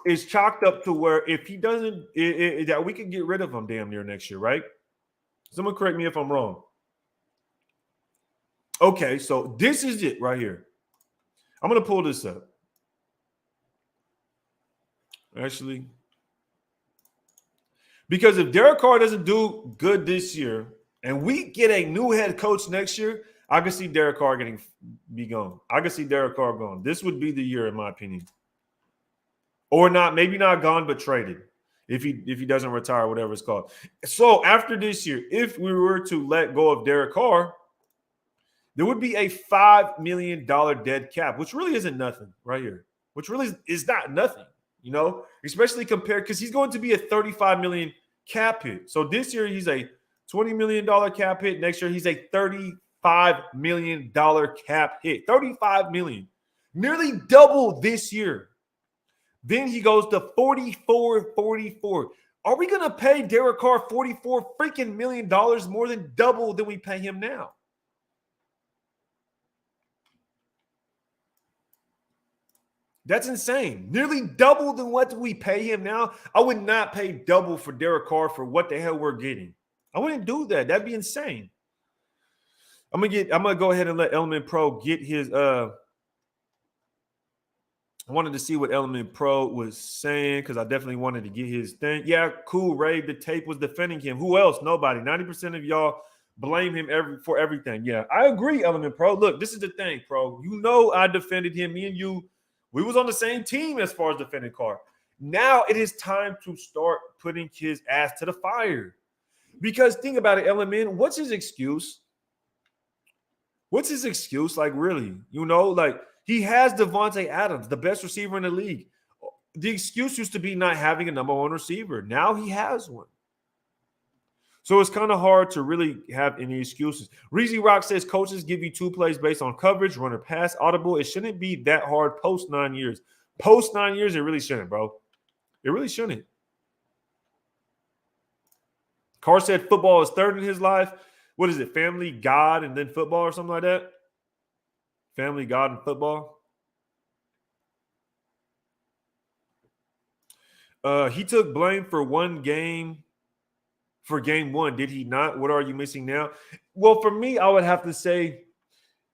is chalked up to where if he doesn't, that we can get rid of him damn near next year, right? Someone correct me if I'm wrong. Okay, so this is it right here. I'm going to pull this up. Actually, because if Derek Carr doesn't do good this year and we get a new head coach next year, I can see Derek Carr be gone. I can see Derek Carr gone. This would be the year, in my opinion. Or not, maybe not gone, but traded. If he doesn't retire, whatever it's called. So after this year, if we were to let go of Derek Carr, there would be a $5 million dead cap, which really isn't nothing right here, which really is not nothing, you know, especially compared because he's going to be a $35 million cap hit. So this year he's a $20 million cap hit. Next year he's a $35 million cap hit. $35 million, nearly double this year. Then he goes to 44. Are we going to pay Derek Carr $44 freaking million more than double than we pay him now? That's insane. Nearly double than what we pay him now. I would not pay double for Derek Carr for what the hell we're getting. I wouldn't do that. That'd be insane. I'm gonna go ahead and let Element Pro get his I wanted to see what Element Pro was saying because I definitely wanted to get his thing. Yeah, cool, Ray. The tape was defending him. Who else? Nobody. 90% of y'all blame him for everything. Yeah, I agree, Element Pro. Look, this is the thing, Pro. You know I defended him. Me and you, we was on the same team as far as defending Carr. Now it is time to start putting his ass to the fire. Because think about it, Element. What's his excuse? What's his excuse? Like, really? You know, like he has Devontae Adams, the best receiver in the league. The excuse used to be not having a number one receiver. Now he has one. So it's kind of hard to really have any excuses. Reezy Rock says coaches give you 2 plays based on coverage, runner pass, audible. It shouldn't be that hard post 9 years. Post 9 years, it really shouldn't, bro. It really shouldn't. Carr said football is third in his life. What is it? Family, God, and then football or something like that? Family, God, and football. He took blame for one game. For game one, did he not? What are you missing now? Well, for me, I would have to say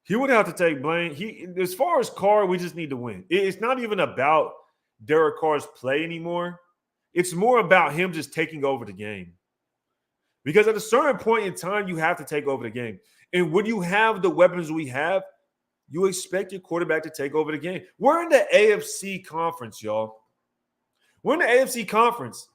he would have to take blame. As far as Carr, we just need to win. It's not even about Derek Carr's play anymore. It's more about him just taking over the game. Because at a certain point in time, you have to take over the game. And when you have the weapons we have, you expect your quarterback to take over the game. We're in the AFC conference, y'all. We're in the AFC conference.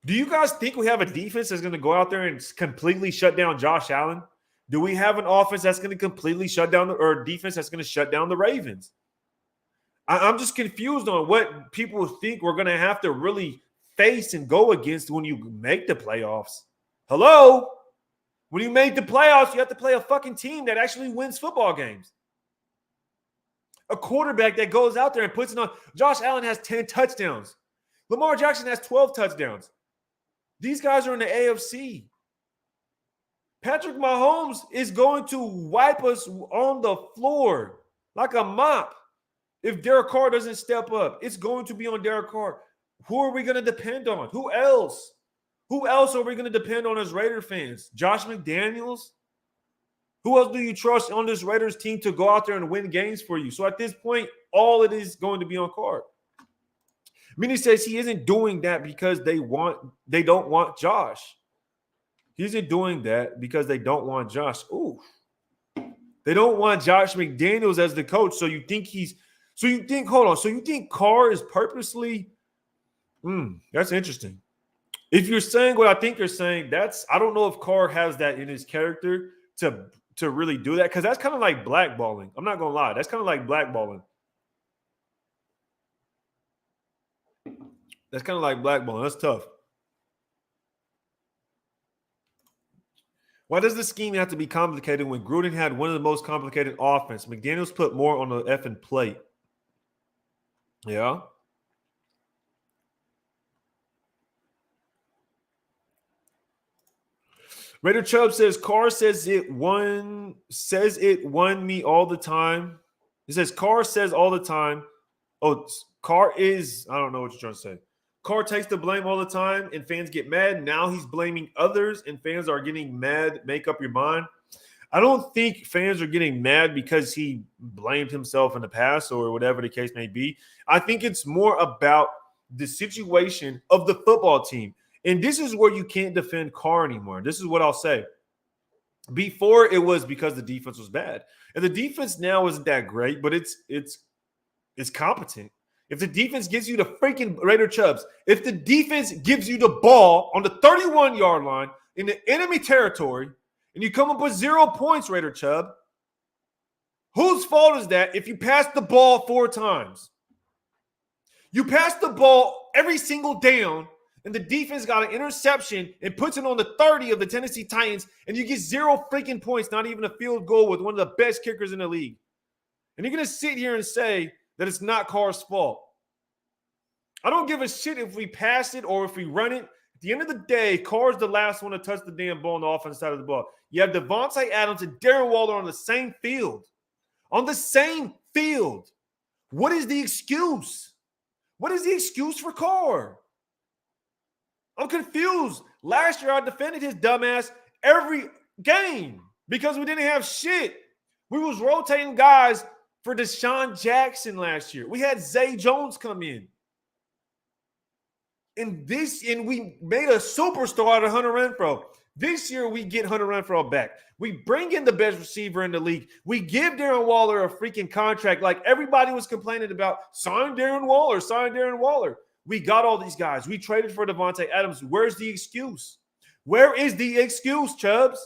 Do you guys think we have a defense that's going to go out there and completely shut down Josh Allen? Do we have an offense that's going to completely shut down or a defense that's going to shut down the Ravens? I'm just confused on what people think we're going to have to really face and go against when you make the playoffs. Hello? When you make the playoffs, you have to play a fucking team that actually wins football games. A quarterback that goes out there and puts it on. Josh Allen has 10 touchdowns. Lamar Jackson has 12 touchdowns. These guys are in the AFC. Patrick Mahomes is going to wipe us on the floor like a mop if Derek Carr doesn't step up. It's going to be on Derek Carr. Who are we going to depend on? Who else? Who else are we going to depend on as Raider fans? Josh McDaniels? Who else do you trust on this Raiders team to go out there and win games for you? So at this point, all it is going to be on Carr. Minnie says he isn't doing that because they don't want Josh. He isn't doing that because they don't want Josh. Ooh. They don't want Josh McDaniels as the coach. So you think Carr is purposely that's interesting. If you're saying what I think you're saying, I don't know if Carr has that in his character to really do that, because that's kind of like blackballing. I'm not gonna lie. That's kind of like blackballing. That's kind of like blackballing. That's tough. Why does the scheme have to be complicated when Gruden had one of the most complicated offense? McDaniels put more on the effing plate. Yeah. Raider Chubb says Carr says it won me all the time. It says Carr says all the time. Oh, Carr is, I don't know what you're trying to say. Carr takes the blame all the time and fans get mad. Now he's blaming others and fans are getting mad. Make up your mind. I don't think fans are getting mad because he blamed himself in the past or whatever the case may be. I think it's more about the situation of the football team. And this is where you can't defend Carr anymore. This is what I'll say. Before, it was because the defense was bad. And the defense now isn't that great, but it's competent. If the defense gives you the freaking Raider Chubbs, if the defense gives you the ball on the 31-yard line in the enemy territory and you come up with 0 points, Raider Chubb, whose fault is that if you pass the ball 4 times? You pass the ball every single down and the defense got an interception and puts it on the 30 of the Tennessee Titans and you get 0 freaking points, not even a field goal with one of the best kickers in the league. And you're going to sit here and say that it's not Carr's fault. I don't give a shit if we pass it or if we run it. At the end of the day, Carr's the last one to touch the damn ball on the offensive side of the ball. You have Devontae Adams and Darren Waller on the same field. On the same field. What is the excuse? What is the excuse for Carr? I'm confused. Last year, I defended his dumbass every game because we didn't have shit. We was rotating guys for Deshaun Jackson last year. We had Zay Jones come in. And we made a superstar out of Hunter Renfrow. This year, we get Hunter Renfrow back. We bring in the best receiver in the league. We give Darren Waller a freaking contract like everybody was complaining about. Sign Darren Waller, sign Darren Waller. We got all these guys. We traded for Devontae Adams. Where's the excuse? Where is the excuse, Chubbs?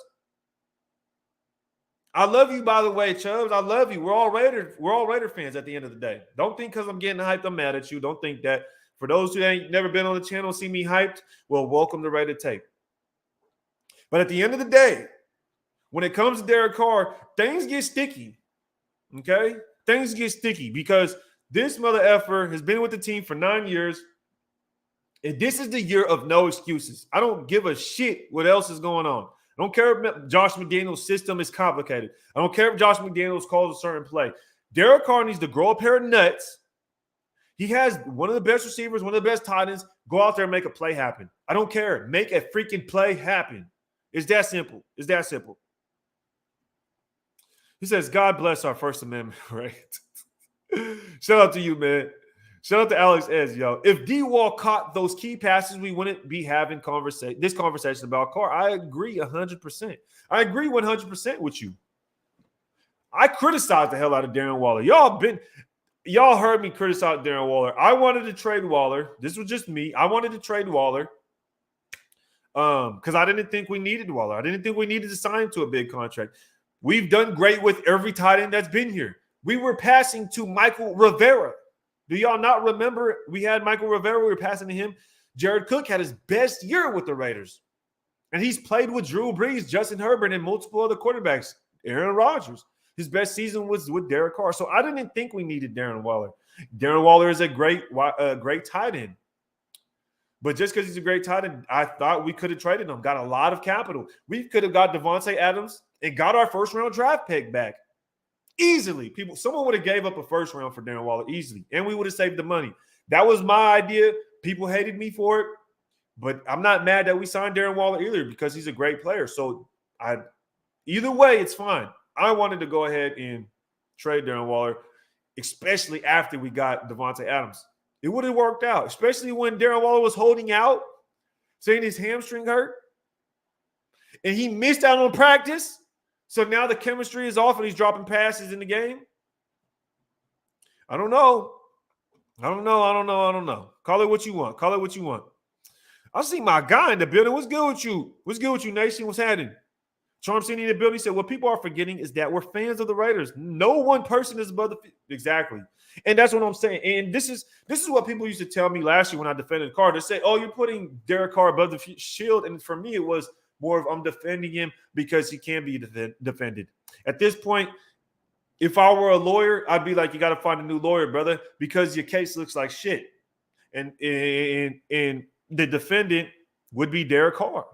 I love you, by the way, Chubbs. I love you. We're all Raider fans at the end of the day. Don't think because I'm getting hyped, I'm mad at you. Don't think that. For those who ain't never been on the channel, see me hyped, well, welcome to Raider Tape. But at the end of the day, when it comes to Derek Carr, things get sticky. Okay? Things get sticky because this mother effer has been with the team for 9 years. And this is the year of no excuses. I don't give a shit what else is going on. I don't care if Josh McDaniels' system is complicated. I don't care if Josh McDaniels calls a certain play. Derek Carr needs to grow a pair of nuts. He has one of the best receivers, one of the best tight ends. Go out there and make a play happen. I don't care. Make a freaking play happen. It's that simple. It's that simple. He says, God bless our First Amendment, right? Shout out to you, man. Shout out to Alex Ez, yo. If D-Wall caught those key passes, we wouldn't be having this conversation about Carr. I agree 100%. I agree 100% with you. I criticized the hell out of Darren Waller. Y'all heard me criticize Darren Waller. I wanted to trade Waller. This was just me. I wanted to trade Waller because I didn't think we needed Waller. I didn't think we needed to sign him to a big contract. We've done great with every tight end that's been here. We were passing to Michael Rivera. Do y'all not remember we had Michael Rivera? We were passing to him. Jared Cook had his best year with the Raiders. And he's played with Drew Brees, Justin Herbert, and multiple other quarterbacks. Aaron Rodgers. His best season was with Derek Carr. So I didn't think we needed Darren Waller. Darren Waller is a great tight end. But just because he's a great tight end, I thought we could have traded him, got a lot of capital. We could have got Devontae Adams and got our first-round draft pick back. Easily. Someone would have gave up a first round for Darren Waller easily, and we would have saved the money. That was my idea. People hated me for it, but I'm not mad that we signed Darren Waller either because he's a great player. So either way, it's fine. I wanted to go ahead and trade Darren Waller, especially after we got Devontae Adams. It would have worked out, especially when Darren Waller was holding out, saying his hamstring hurt, and he missed out on practice. So now the chemistry is off and he's dropping passes in the game. I don't know. Call it what you want. I see my guy in the building. What's good with you, Nation? What's happening? Charm City in the building said, what people are forgetting is that we're fans of the Raiders. No one person is above the field. Exactly. And that's what I'm saying. And this is what people used to tell me last year when I defended Carr. They say, oh, you're putting Derek Carr above the shield. And for me, it was more of I'm defending him because he can be defended. At this point, if I were a lawyer, I'd be like, you got to find a new lawyer, brother, because your case looks like shit. And the defendant would be Derek Carr.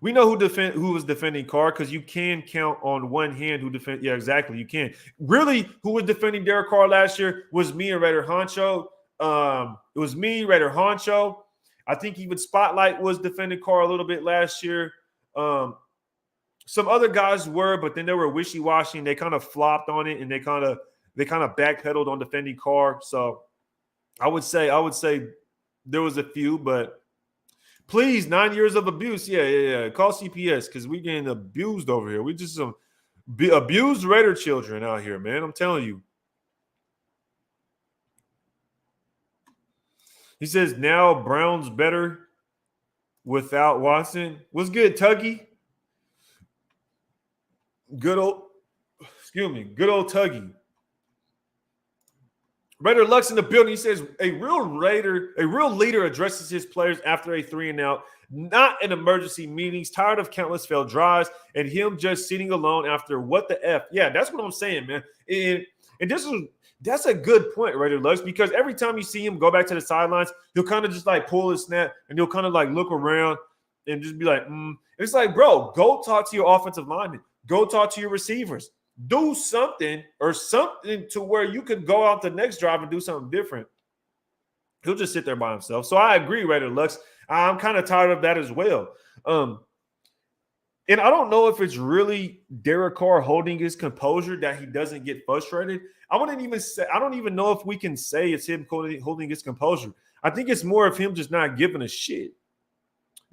We know who was defending Carr because you can count on one hand who defend. Yeah, exactly. You can. Really, who was defending Derek Carr last year was me and Raider Honcho. It was me, Raider Honcho. I think even Spotlight was defending Carr a little bit last year. Some other guys were, but then they were wishy-washy and they kind of flopped on it and they kind of backpedaled on defending Carr. So I would say there was a few, but please, 9 years of abuse. Yeah. Call CPS because we're getting abused over here. We just some abused Raider children out here, man. I'm telling you. He says, now Brown's better without Watson. What's good, Tuggy? Good old Tuggy. Raider Lux in the building. He says, a real leader addresses his players after a 3-and-out, not in emergency meetings, tired of countless failed drives, and him just sitting alone after what the F. Yeah, that's what I'm saying, man. And that's a good point, Raider Lux, because every time you see him go back to the sidelines, he'll kind of just like pull his snap and he'll kind of like look around and just be like, It's like, bro, go talk to your offensive lineman. Go talk to your receivers. Do something to where you can go out the next drive and do something different. He'll just sit there by himself. So I agree, Raider Lux. I'm kind of tired of that as well. And I don't know if it's really Derek Carr holding his composure that he doesn't get frustrated. I don't even know if we can say it's him holding his composure. I think it's more of him just not giving a shit.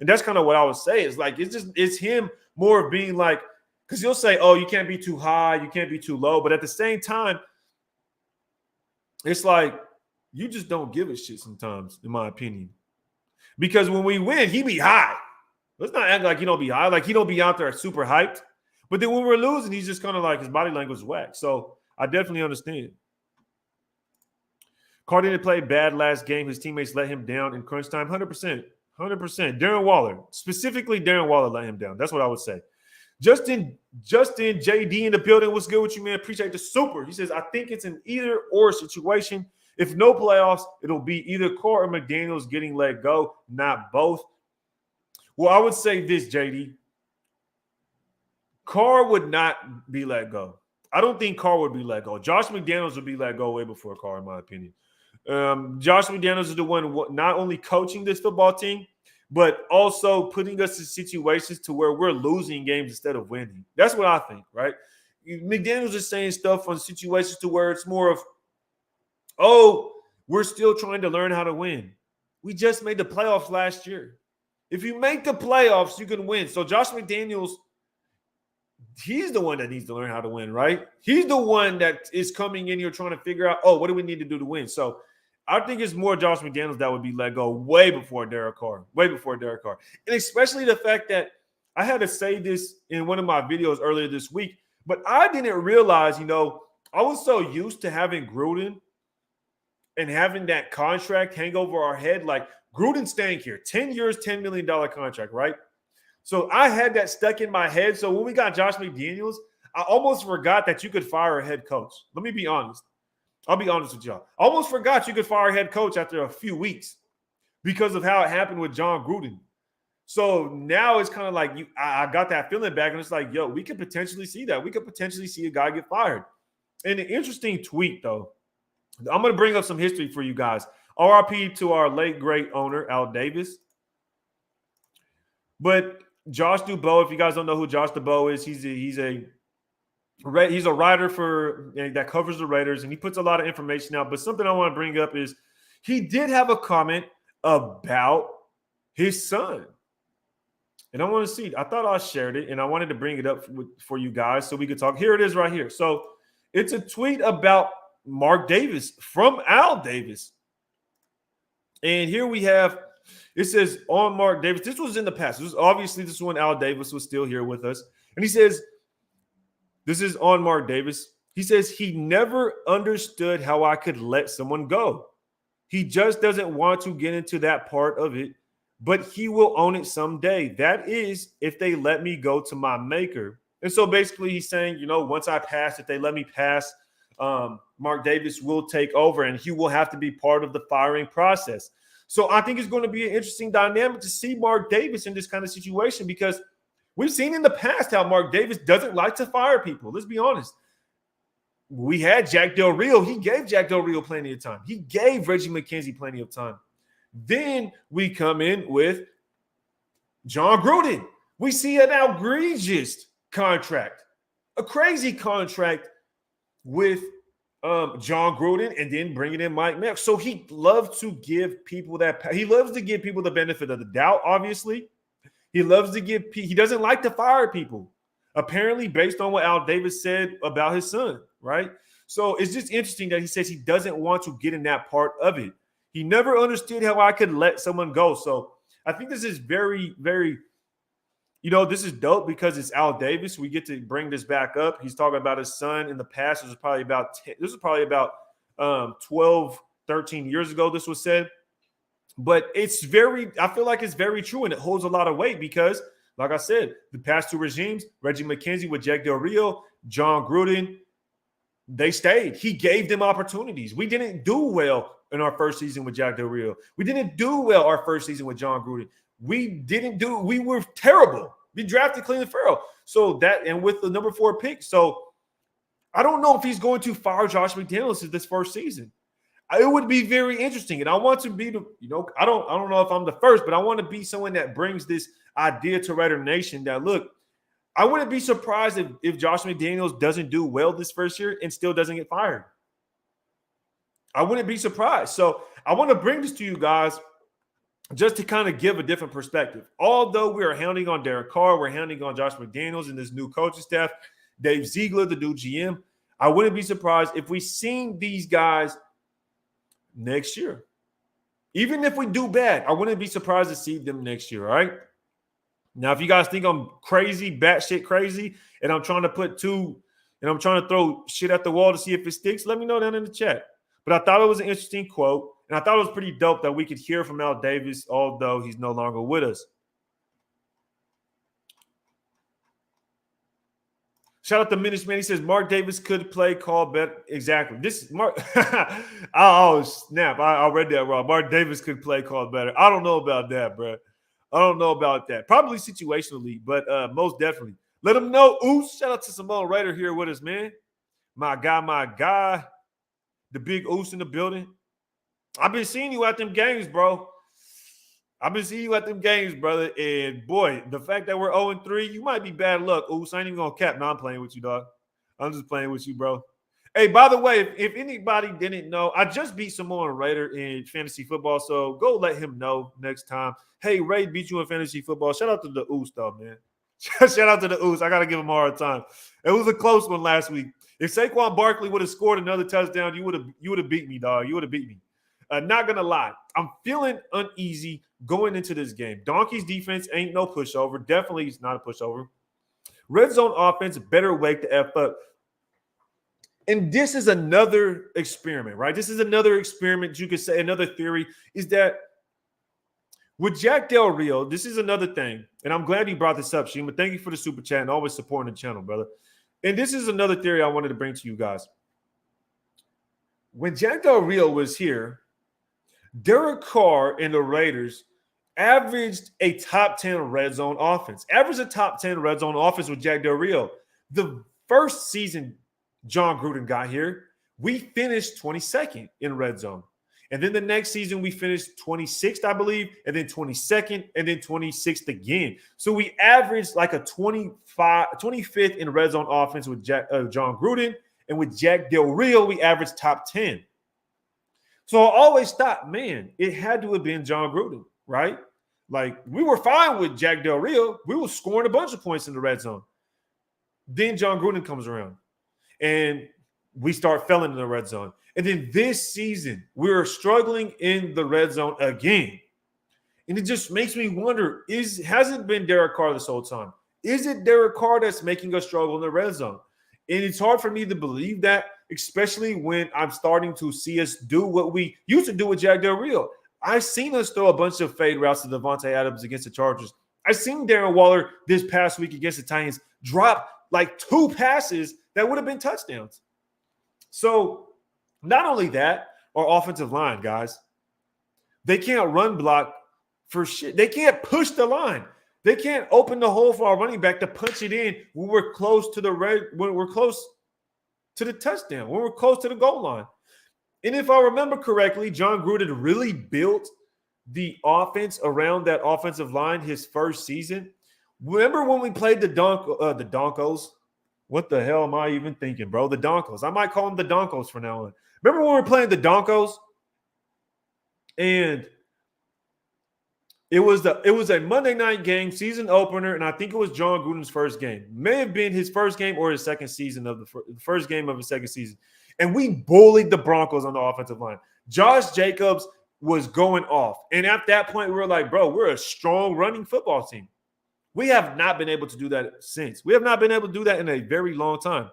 And that's kind of what I would say. It's like it's him more of being like, because he'll say, oh, you can't be too high, you can't be too low. But at the same time, it's like you just don't give a shit sometimes, in my opinion. Because when we win, he be high. Let's not act like he don't be high. Like he don't be out there super hyped. But then when we're losing, he's just kind of like his body language is whack. So I definitely understand. Carr didn't play bad last game. His teammates let him down in crunch time. 100%. 100%. Darren Waller, specifically Darren Waller, let him down. That's what I would say. Justin JD in the building. What's good with you, man? Appreciate the super. He says, I think it's an either or situation. If no playoffs, it'll be either Carr or McDaniels getting let go, not both. Well, I would say this, JD. Carr would not be let go. I don't think Carr would be let go. Josh McDaniels would be let go way before Carr, in my opinion. Josh McDaniels is the one not only coaching this football team, but also putting us in situations to where we're losing games instead of winning. That's what I think, right? McDaniels is saying stuff on situations to where it's more of, oh, we're still trying to learn how to win. We just made the playoffs last year. If you make the playoffs, you can win. So Josh McDaniels, he's the one that needs to learn how to win, right? He's the one that is coming in here trying to figure out, oh, what do we need to do to win? So I think it's more Josh McDaniels that would be let go way before Derek Carr, And especially the fact that I had to say this in one of my videos earlier this week, but I didn't realize, I was so used to having Gruden and having that contract hang over our head. Like Gruden staying here, 10 years, $10 million contract, right? So I had that stuck in my head. So when we got Josh McDaniels, I almost forgot that you could fire a head coach. Let me be honest. I'll be honest with y'all. I almost forgot you could fire a head coach after a few weeks because of how it happened with John Gruden. So now it's kind of like I got that feeling back, and it's like, yo, we could potentially see that. We could potentially see a guy get fired. And an interesting tweet, though. I'm going to bring up some history for you guys. RIP to our late, great owner, Al Davis. But Josh Dubois, if you guys don't know who Josh Dubois is, he's a writer that covers the Raiders, and he puts a lot of information out. But something I want to bring up is he did have a comment about his son. And I want to see. I thought I shared it, and I wanted to bring it up for you guys so we could talk. Here it is right here. So it's a tweet about Mark Davis from Al Davis. And here we have, it says on Mark Davis. This was in the past. This is when Al Davis was still here with us. And he says, this is on Mark Davis. He says, he never understood how I could let someone go. He just doesn't want to get into that part of it, but he will own it someday. That is, if they let me go to my maker. And so basically he's saying, once I pass, if they let me pass, Mark Davis will take over and he will have to be part of the firing process. So I think it's going to be an interesting dynamic to see Mark Davis in this kind of situation, because we've seen in the past how Mark Davis doesn't like to fire people. Let's be honest. We had Jack Del Rio. He gave Jack Del Rio plenty of time. He gave Reggie McKenzie plenty of time. Then we come in with John Gruden. We see an outrageous contract, a crazy contract with John Gruden, and then bringing in Mike Mayock. So he loves to give people the benefit of the doubt, obviously. He doesn't like to fire people, apparently, based on what Al Davis said about his son, right? So it's just interesting that he says he doesn't want to get in that part of it. He never understood how I could let someone go. So I think this is very, very, this is dope because it's Al Davis. We get to bring this back up. He's talking about his son in the past. This was probably about 12, 13 years ago this was said. But I feel like it's very true, and it holds a lot of weight because, like I said, the past two regimes, Reggie McKenzie with Jack Del Rio, John Gruden, they stayed. He gave them opportunities. We didn't do well in our first season with Jack Del Rio. We didn't do well our first season with John Gruden. We were terrible. We drafted Cleveland Farrell. So that, and with the number 4 pick. So I don't know if he's going to fire Josh McDaniels this first season. It would be very interesting. And I want to be I don't know if I'm the first, but I want to be someone that brings this idea to Raider Nation that, look, I wouldn't be surprised if Josh McDaniels doesn't do well this first year and still doesn't get fired. I wouldn't be surprised. So I want to bring this to you guys just to kind of give a different perspective. Although we are hounding on Derek Carr, we're hounding on Josh McDaniels and this new coaching staff, Dave Ziegler, the new GM, I wouldn't be surprised if we seen these guys next year. Even if we do bad, I wouldn't be surprised to see them next year, all right? Now, if you guys think I'm crazy, batshit crazy, and I'm trying to throw shit at the wall to see if it sticks, let me know down in the chat. But I thought it was an interesting quote, and I thought it was pretty dope that we could hear from Al Davis, although he's no longer with us. Shout out to Minish Man. He says Mark Davis could play call better. Exactly. This Mark. Oh snap! I read that wrong. Mark Davis could play call better. I don't know about that, bro. I don't know about that. Probably situationally, but most definitely. Let him know. Ooh, shout out to Simone Raider here with us, man. My guy. The big Oos in the building. I've been seeing you at them games, bro. I've been seeing you at them games, brother. And boy, the fact that we're 0-3, you might be bad luck. Oos, I ain't even gonna cap. No, I'm playing with you, dog. I'm just playing with you, bro. Hey, by the way, if anybody didn't know, I just beat Samoan Raider in fantasy football, so go let him know next time. Hey, Ray beat you in fantasy football. Shout out to the Oos, though, man. Shout out to the Oos. I got to give him a hard time. It was a close one last week. If Saquon Barkley would have scored another touchdown, you would have beat me, dog. You would have beat me. Not going to lie. I'm feeling uneasy going into this game. Donkey's defense ain't no pushover. Definitely it's not a pushover. Red zone offense better wake the F up. And this is another experiment, right? This is another experiment, you could say, another theory, is that with Jack Del Rio, this is another thing, and I'm glad you brought this up, Shima. Thank you for the super chat and always supporting the channel, brother. And this is another theory I wanted to bring to you guys. When Jack Del Rio was here, Derek Carr and the Raiders averaged a top 10 red zone offense. Averaged a top 10 red zone offense with Jack Del Rio. The first season John Gruden got here, we finished 22nd in red zone. And then the next season we finished 26th, I believe, and then 22nd, and then 26th again. So we averaged like a 25th in red zone offense with John Gruden, and with Jack Del Rio, we averaged top 10. So I always thought, man, it had to have been John Gruden, right? Like, we were fine with Jack Del Rio. We were scoring a bunch of points in the red zone. Then John Gruden comes around, and we start failing in the red zone. And then this season, we're struggling in the red zone again. And it just makes me wonder, hasn't been Derek Carr this whole time? Is it Derek Carr that's making us struggle in the red zone? And it's hard for me to believe that, especially when I'm starting to see us do what we used to do with Jack Del Rio. I've seen us throw a bunch of fade routes to Devontae Adams against the Chargers. I've seen Darren Waller this past week against the Titans drop like 2 passes that would have been touchdowns. So not only that, our offensive line, guys, they can't run block for shit. They can't push the line. They can't open the hole for our running back to punch it in when we're close to when we're close to the touchdown, when we're close to the goal line. And if I remember correctly, John Gruden really built the offense around that offensive line his first season. Remember when we played the Donkos? What the hell am I even thinking, bro? The Donkos. I might call them the Donkos from now on. Remember when we were playing the Donkos? And it was a Monday night game, season opener, and I think it was John Gruden's first game. May have been his first game or his second season of the first game of his second season. And we bullied the Broncos on the offensive line. Josh Jacobs was going off. And at that point, we were like, bro, we're a strong running football team. We have not been able to do that since. We have not been able to do that in a very long time.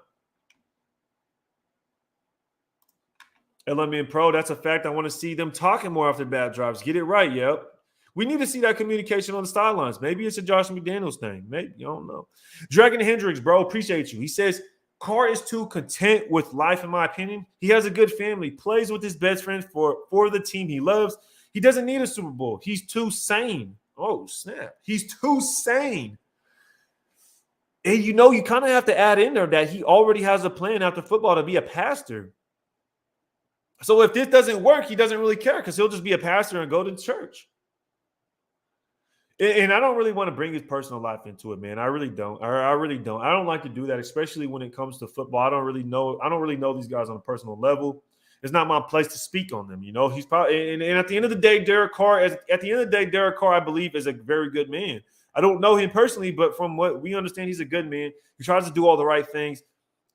LMN Pro, that's a fact. I want to see them talking more after bad drives. Get it right, yep. We need to see that communication on the sidelines. Maybe it's a Josh McDaniels thing. Maybe, I don't know. Dragon Hendricks, bro, appreciate you. He says, Carr is too content with life, in my opinion. He has a good family, plays with his best friends for the team he loves. He doesn't need a Super Bowl. He's too sane. Oh, snap. He's too sane. And, you know, you kind of have to add in there that he already has a plan after football to be a pastor. So if this doesn't work, he doesn't really care because he'll just be a pastor and go to church. And I don't really want to bring his personal life into it, man. I really don't. I really don't. I don't like to do that, especially when it comes to football. I don't really know these guys on a personal level. It's not my place to speak on them. You know, he's probably and at the end of the day, Derek Carr, I believe, is a very good man. I don't know him personally, but from what we understand, he's a good man. He tries to do all the right things.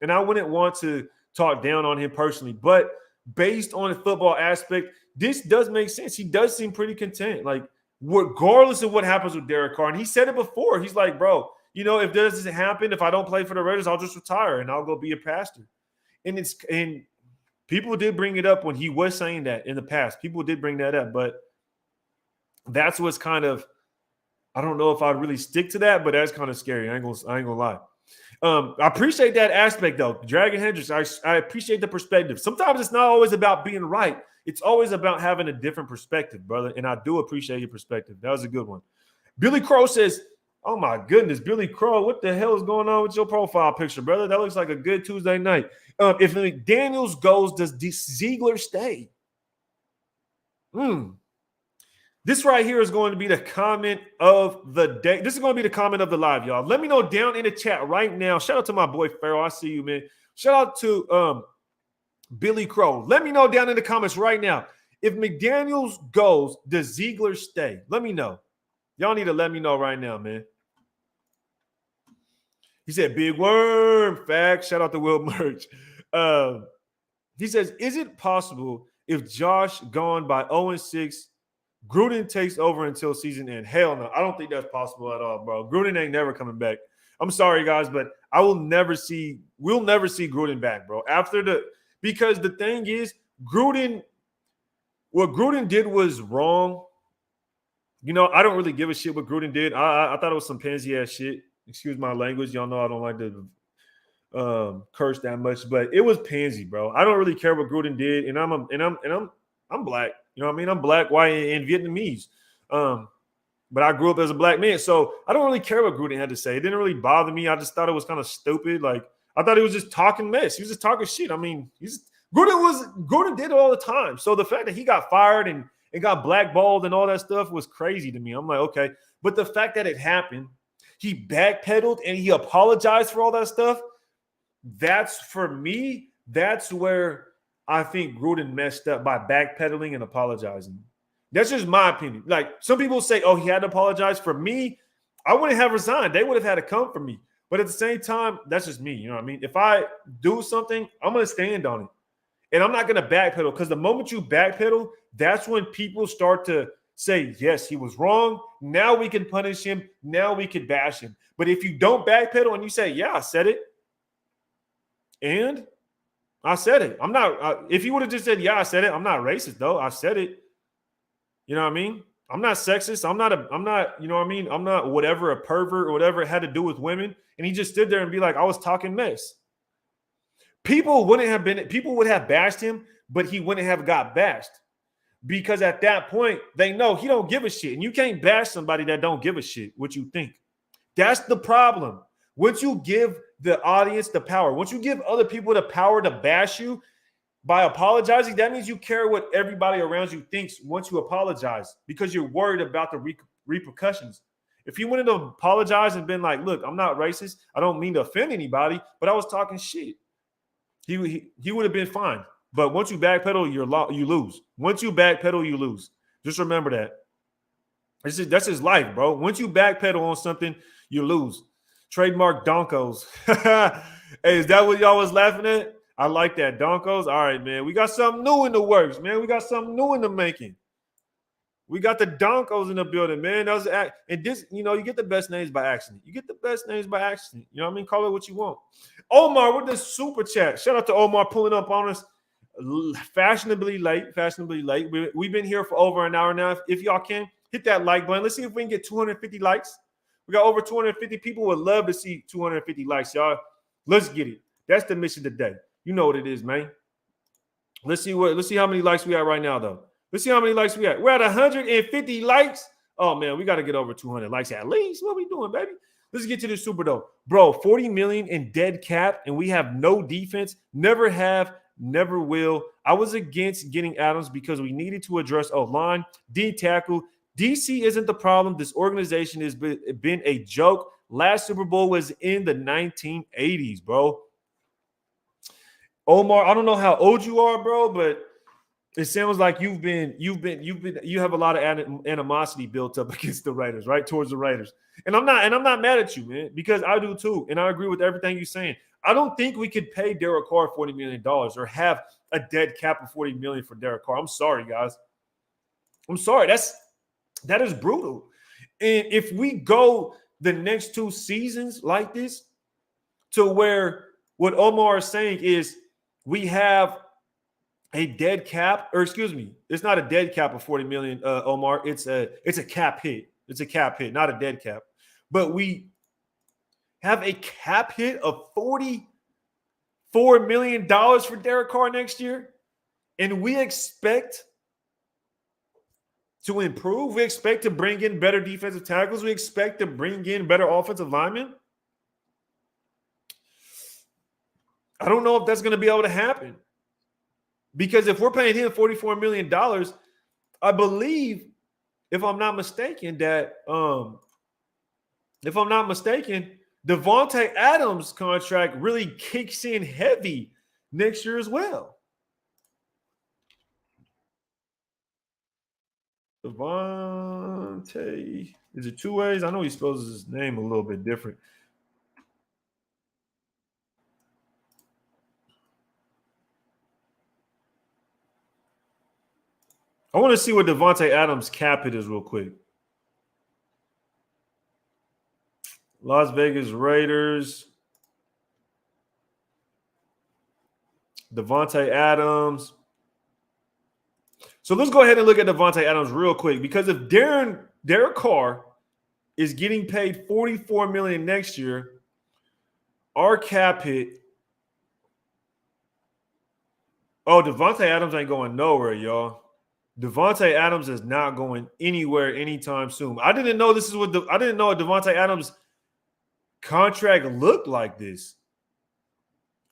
And I wouldn't want to talk down on him personally. But based on the football aspect, this does make sense. He does seem pretty content. Like, regardless of what happens with Derek Carr. And he said it before. He's like, bro, if this doesn't happen, if I don't play for the Raiders, I'll just retire and I'll go be a pastor. And people did bring it up when he was saying that in the past. People did bring that up, but that's what's kind of, I don't know if I'd really stick to that, but that's kind of scary. I ain't gonna lie. I appreciate that aspect though. Dragon Hendricks, I appreciate the perspective. Sometimes it's not always about being right. It's always about having a different perspective, brother. And I do appreciate your perspective. That was a good one. Billy Crow says, oh my goodness, Billy Crow, what the hell is going on with your profile picture, brother? That looks like a good Tuesday night. If McDaniels goes, does Ziegler stay? This right here is going to be the comment of the day. This is going to be the comment of the live, y'all. Let me know down in the chat right now. Shout out to my boy Farrell. I see you, man. Shout out to Billy Crow. Let me know down in the comments right now. If McDaniels goes, does Ziegler stay? Let me know. Y'all need to let me know right now, man. He said, big worm. Facts. Shout out to Will Merch. He says, is it possible if Josh gone by 0-6, Gruden takes over until season end? Hell no. I don't think that's possible at all, bro. Gruden ain't never coming back. I'm sorry, guys, but we'll never see Gruden back, bro. Because the thing is, what Gruden did was wrong. I don't really give a shit what Gruden did. I thought it was some pansy ass shit. Excuse my language. Y'all know I don't like to curse that much, but it was pansy, bro. I don't really care what Gruden did, and I'm black. You know what I mean? I'm black, white, and Vietnamese. But I grew up as a black man, so I don't really care what Gruden had to say. It didn't really bother me. I just thought it was kind of stupid. Like, I thought he was just talking mess. He was just talking shit. I mean, Gruden did it all the time. So the fact that he got fired and got blackballed and all that stuff was crazy to me. I'm like, okay. But the fact that it happened, he backpedaled and he apologized for all that stuff. That's, for me, that's where I think Gruden messed up, by backpedaling and apologizing. That's just my opinion. Like, some people say, oh, he had to apologize. For me, I wouldn't have resigned. They would have had to come for me. But at the same time, that's just me. You know what I mean? If I do something, I'm going to stand on it. And I'm not going to backpedal, because the moment you backpedal, that's when people start to say, yes, he was wrong. Now we can punish him. Now we can bash him. But if you don't backpedal and you say, yeah, I said it, and I said it. I'm not, if you would have just said, yeah, I said it, I'm not racist, though. I said it. You know what I mean? I'm not sexist. I'm not, you know what I mean? I'm not whatever, a pervert or whatever it had to do with women. And he just stood there and be like, I was talking mess. People would have bashed him, but he wouldn't have got bashed. Because at that point, they know he don't give a shit. And you can't bash somebody that don't give a shit what you think. That's the problem. Once you give the audience the power, once you give other people the power to bash you by apologizing, that means you care what everybody around you thinks once you apologize, because you're worried about the repercussions. If you wanted to apologize and been like, look, I'm not racist. I don't mean to offend anybody, but I was talking shit. He would have been fine. But once you backpedal, you lose. Once you backpedal, you lose. Just remember that. That's his life, bro. Once you backpedal on something, you lose. Trademark Donkos. Hey, is that what y'all was laughing at? I like that. Donkos. All right, man. We got something new in the works, man. We got something new in the making. We got the Donkos in the building, man. And this, you get the best names by accident. You get the best names by accident. You know what I mean? Call it what you want. Omar with the super chat. Shout out to Omar pulling up on us fashionably late. We've been here for over an hour now. If y'all can, hit that like button. Let's see if we can get 250 likes. We got over 250 people. Would love to see 250 likes, y'all. Let's get it. That's the mission today. You know what it is, man. Let's see how many likes we at right now, though. Let's see how many likes we at. We're at 150 likes. Oh, man, we got to get over 200 likes at least. What we doing, baby? Let's get to the Super, though. Bro, 40 million in dead cap, and we have no defense. Never have, never will. I was against getting Adams because we needed to address O-line, D-tackle. DC isn't the problem. This organization has been a joke. Last Super Bowl was in the 1980s, bro. Omar, I don't know how old you are, bro, but it sounds like you have a lot of animosity built up against the Raiders, right? Towards the Raiders. And I'm not mad at you, man, because I do too. And I agree with everything you're saying. I don't think we could pay Derek Carr $40 million or have a dead cap of $40 million for Derek Carr. I'm sorry, guys. I'm sorry. That is brutal. And if we go the next 2 seasons like this, to where what Omar is saying is we have a dead cap, or excuse me, it's not a dead cap of 40 million, Omar. It's a cap hit. It's a cap hit, not a dead cap. But we have a cap hit of $44 million for Derek Carr next year, and we expect to improve. We expect to bring in better defensive tackles. We expect to bring in better offensive linemen. I don't know if that's going to be able to happen. Because if we're paying him $44 million, I believe, if I'm not mistaken, that Devontae Adams' contract really kicks in heavy next year as well. Devontae, is it 2 ways? I know he spells his name a little bit different. I want to see what Devontae Adams' cap hit is real quick. Las Vegas Raiders. Devontae Adams. So let's go ahead and look at Devontae Adams real quick, because if Derek Carr is getting paid $44 million next year, our cap hit. Oh, Devontae Adams ain't going nowhere, y'all. Devontae Adams is not going anywhere anytime soon. I didn't know Devontae Adams' contract looked like this.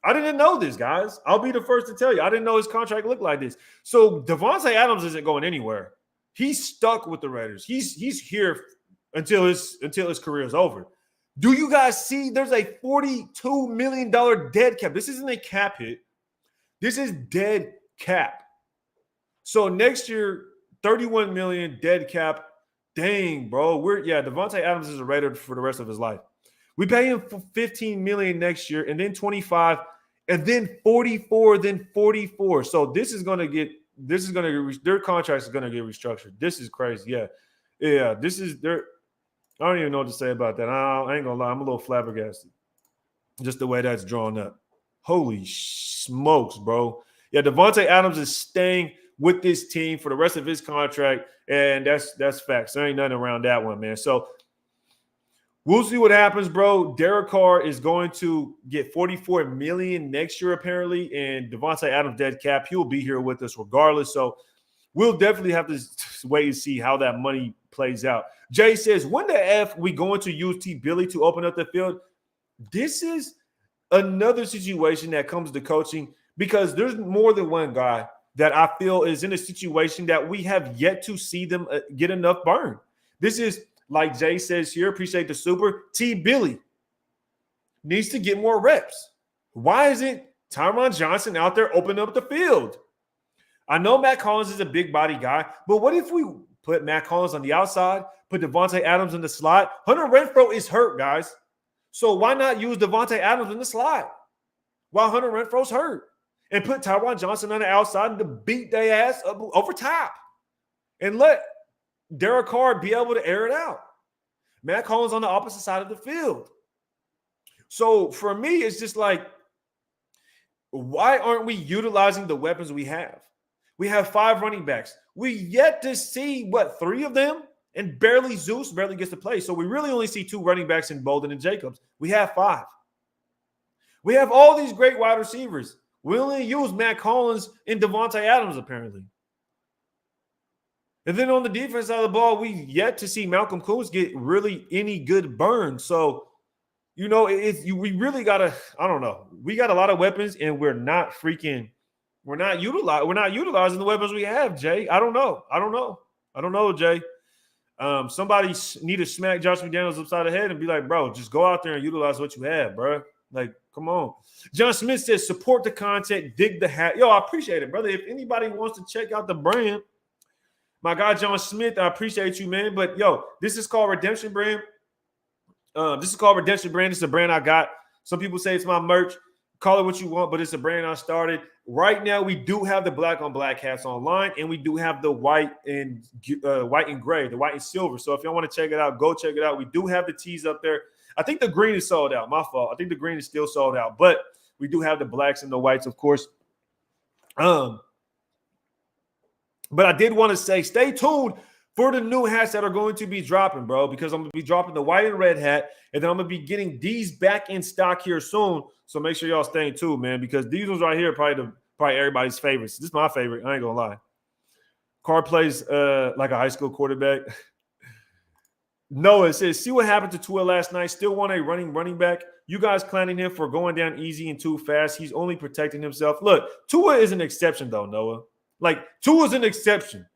I didn't know this, guys. I'll be the first to tell you. I didn't know his contract looked like this. So Devontae Adams isn't going anywhere. He's stuck with the Raiders. He's here until his career is over. Do you guys see? There's a $42 million dead cap. This isn't a cap hit. This is dead cap. So next year, $31 million dead cap. Dang, bro. Devontae Adams is a Raider for the rest of his life. We pay him for $15 million next year, and then $25, and then $44, then $44. So their contract is gonna get restructured. This is crazy. Yeah. I don't even know what to say about that. I ain't gonna lie, I'm a little flabbergasted. Just the way that's drawn up. Holy smokes, bro. Yeah, Devontae Adams is staying with this team for the rest of his contract, and that's facts. There ain't nothing around that one, man. So we'll see what happens, bro. Derek Carr is going to get $44 million next year, apparently, and Devontae Adams dead cap. He'll be here with us regardless. So we'll definitely have to wait and see how that money plays out. Jay says, when the F we going to use T. Billy to open up the field? This is another situation that comes to coaching, because there's more than one guy that I feel is in a situation that we have yet to see them get enough burn. This is, like Jay says here, appreciate the super, T. Billy needs to get more reps. Why isn't Tyron Johnson out there opening up the field? I know Matt Collins is a big body guy, but what if we put Matt Collins on the outside, put Devontae Adams in the slot? Hunter Renfrow is hurt, guys. So why not use Devontae Adams in the slot while Hunter Renfrow's hurt? And put Tyron Johnson on the outside to beat their ass up over top. And let Derek Carr be able to air it out. Matt Collins on the opposite side of the field. So for me, it's just like, why aren't we utilizing the weapons we have? We have 5 running backs. We yet to see, 3 of them? And Zeus barely gets to play. So we really only see 2 running backs in Bolden and Jacobs. We have 5. We have all these great wide receivers. We only use Matt Collins and Devontae Adams, apparently. And then on the defense side of the ball, we yet to see Malcolm Koonce get really any good burn. So, we really got to, I don't know. We got a lot of weapons, and we're not utilizing the weapons we have, Jay. I don't know, Jay. Somebody need to smack Josh McDaniels upside the head and be like, bro, just go out there and utilize what you have, bro. Like, come on. John Smith says, support the content, dig the hat. Yo, I appreciate it, brother. If anybody wants to check out the brand, my guy John Smith, I appreciate you, man. But, yo, this is called Redemption Brand. This is a brand I got. Some people say it's my merch. Call it what you want, but it's a brand I started. Right now, we do have the black on black hats online, and we do have the white and gray, the white and silver. So if y'all want to check it out, go check it out. We do have the tees up there. I think the green is sold out. My fault. I think the green is still sold out, but we do have the blacks and the whites, of course. But I did want to say, stay tuned for the new hats that are going to be dropping, bro, because I'm going to be dropping the white and red hat, and then I'm going to be getting these back in stock here soon. So make sure y'all stay tuned, man, because these ones right here are probably everybody's favorites. This is my favorite. I ain't going to lie. Carr plays like a high school quarterback. Noah says, see what happened to Tua last night. Still want a running back. You guys clowning him for going down easy and too fast. He's only protecting himself. Look, Tua is an exception, though, Noah. Like, Tua's an exception.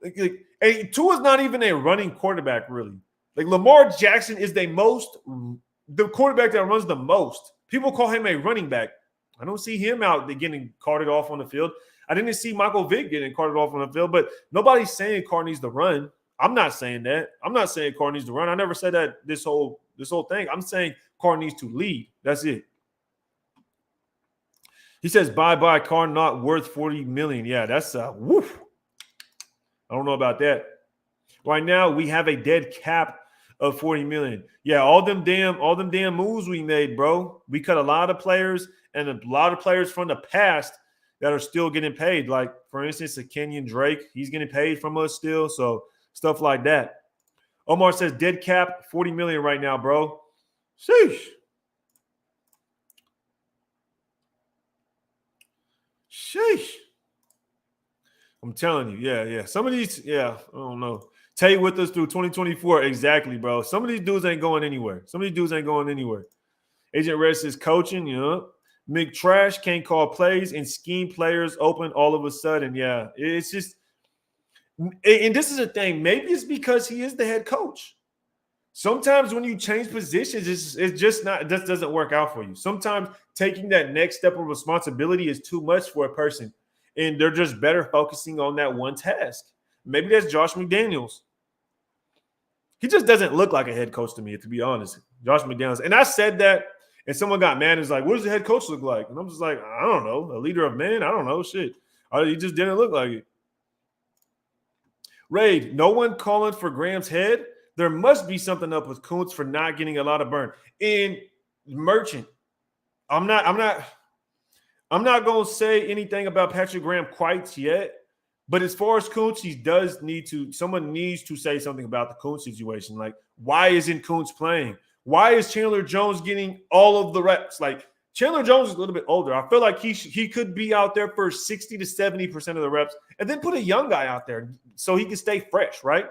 And Tua's not even a running quarterback, really. Like, Lamar Jackson is the quarterback that runs the most. People call him a running back. I don't see him out getting carted off on the field. I didn't see Michael Vick getting carted off on the field, but nobody's saying Carr needs to run. I'm not saying that. I'm not saying Carr needs to run. I never said that this whole thing. I'm saying Carr needs to lead. That's it. He says, bye-bye, Carr, not worth $40 million. Yeah, that's woof. I don't know about that. Right now, we have a dead cap of $40 million. Yeah, all them damn moves we made, bro. We cut a lot of players and a lot of players from the past that are still getting paid. Like, for instance, a Kenyon Drake, he's getting paid from us still. So stuff like that. Omar says, dead cap, $40 million right now, bro. Sheesh. Sheesh. I'm telling you, yeah. Some of these, I don't know. Tay with us through 2024. Exactly, bro. Some of these dudes ain't going anywhere. Agent Red says coaching, McTrash can't call plays and scheme players open all of a sudden. Yeah, it's just, and this is the thing. Maybe it's because he is the head coach. Sometimes when you change positions, it just doesn't work out for you. Sometimes taking that next step of responsibility is too much for a person, and they're just better focusing on that one task. Maybe that's Josh McDaniels. He just doesn't look like a head coach to me, to be honest. Josh McDaniels. And I said that, and someone got mad and was like, what does the head coach look like? And I'm just like, I don't know. A leader of men? I don't know. Shit. He just didn't look like it. Raid, no one calling for Graham's head? There must be something up with Kuntz for not getting a lot of burn. And Merchant, I'm not going to say anything about Patrick Graham quite yet. But as far as Kuntz, someone needs to say something about the Kuntz situation. Like, why isn't Kuntz playing? Why is Chandler Jones getting all of the reps? Like, Chandler Jones is a little bit older. I feel like he could be out there for 60 to 70% of the reps and then put a young guy out there so he can stay fresh, right?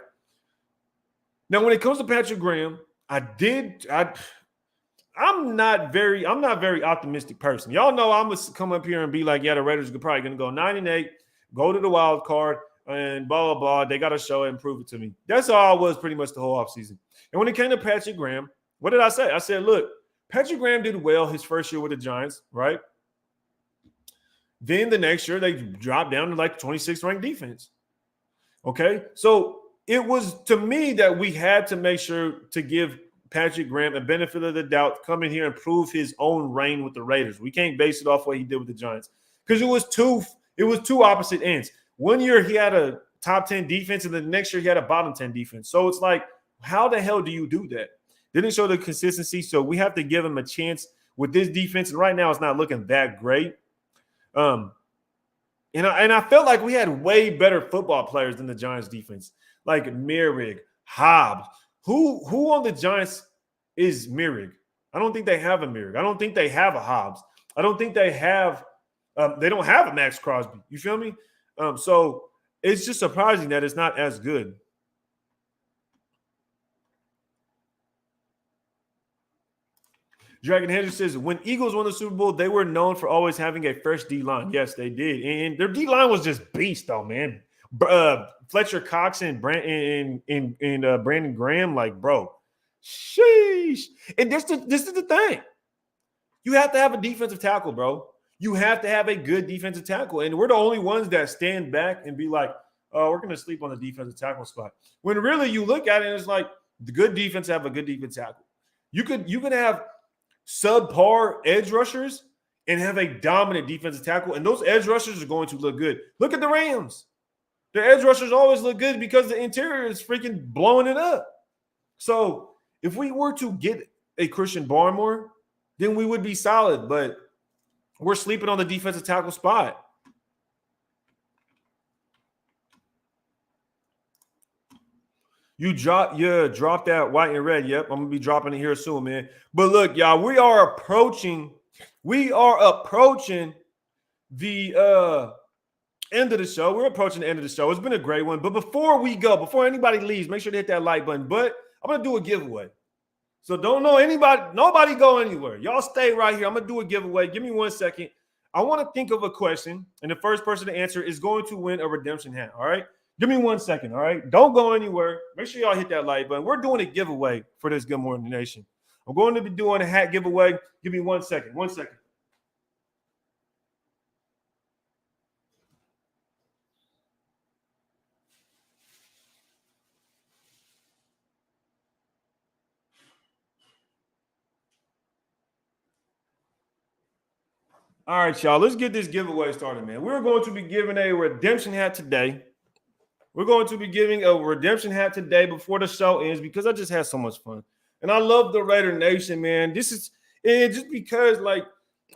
Now, when it comes to Patrick Graham, I'm not very optimistic person. Y'all know I'm going to come up here and be like, yeah, the Raiders are probably going to go 9-8. Go to the wild card and blah, blah, blah. They got to show it and prove it to me. That's all I was pretty much the whole offseason. And when it came to Patrick Graham, what did I say? I said, look, Patrick Graham did well his first year with the Giants, right? Then the next year, they dropped down to like 26th ranked defense. Okay? So it was to me that we had to make sure to give Patrick Graham a benefit of the doubt to come in here and prove his own reign with the Raiders. We can't base it off what he did with the Giants because it was two opposite ends. One year he had a top 10 defense, and the next year he had a bottom 10 defense. So it's like, how the hell do you do that? Didn't show the consistency, so we have to give him a chance with this defense. And right now it's not looking that great. And I felt like we had way better football players than the Giants defense, like Merrick, Hobbs. Who on the Giants is Merrick? I don't think they have a Merrick. I don't think they have a Hobbs. I don't think they have they don't have a Max Crosby. You feel me? So it's just surprising that it's not as good. Dragon Hendricks says, when Eagles won the Super Bowl, they were known for always having a fresh D-line. Yes, they did. And their D-line was just beast, though, man. Fletcher Cox and Brandon Graham, like, bro, sheesh. And this is the thing. You have to have a defensive tackle, bro. You have to have a good defensive tackle. And we're the only ones that stand back and be like, oh, we're going to sleep on the defensive tackle spot. When really you look at it, and it's like the good defense have a good defensive tackle. You could have subpar edge rushers and have a dominant defensive tackle, and those edge rushers are going to look good. Look at the Rams. Their edge rushers always look good because the interior is freaking blowing it up. So if we were to get a Christian Barmore, then we would be solid, but we're sleeping on the defensive tackle spot. You drop that white and red. Yep, I'm gonna be dropping it here soon, man. But look, y'all, we are approaching the end of the show. We're approaching the end of the show. It's been a great one. But before anybody leaves, make sure to hit that like button. But I'm gonna do a giveaway. So nobody go anywhere. Y'all stay right here. I'm gonna do a giveaway. Give me 1 second. I want to think of a question, and the first person to answer is going to win a redemption hat. All right. Give me 1 second, all right? Don't go anywhere. Make sure y'all hit that like button. We're doing a giveaway for this Good Morning Nation. I'm going to be doing a hat giveaway. Give me 1 second. 1 second. All right, y'all. Let's get this giveaway started, man. We're going to be giving a redemption hat today. We're going to be giving a redemption hat today before the show ends because I just had so much fun. And I love the Raider Nation, man. This is just because, like,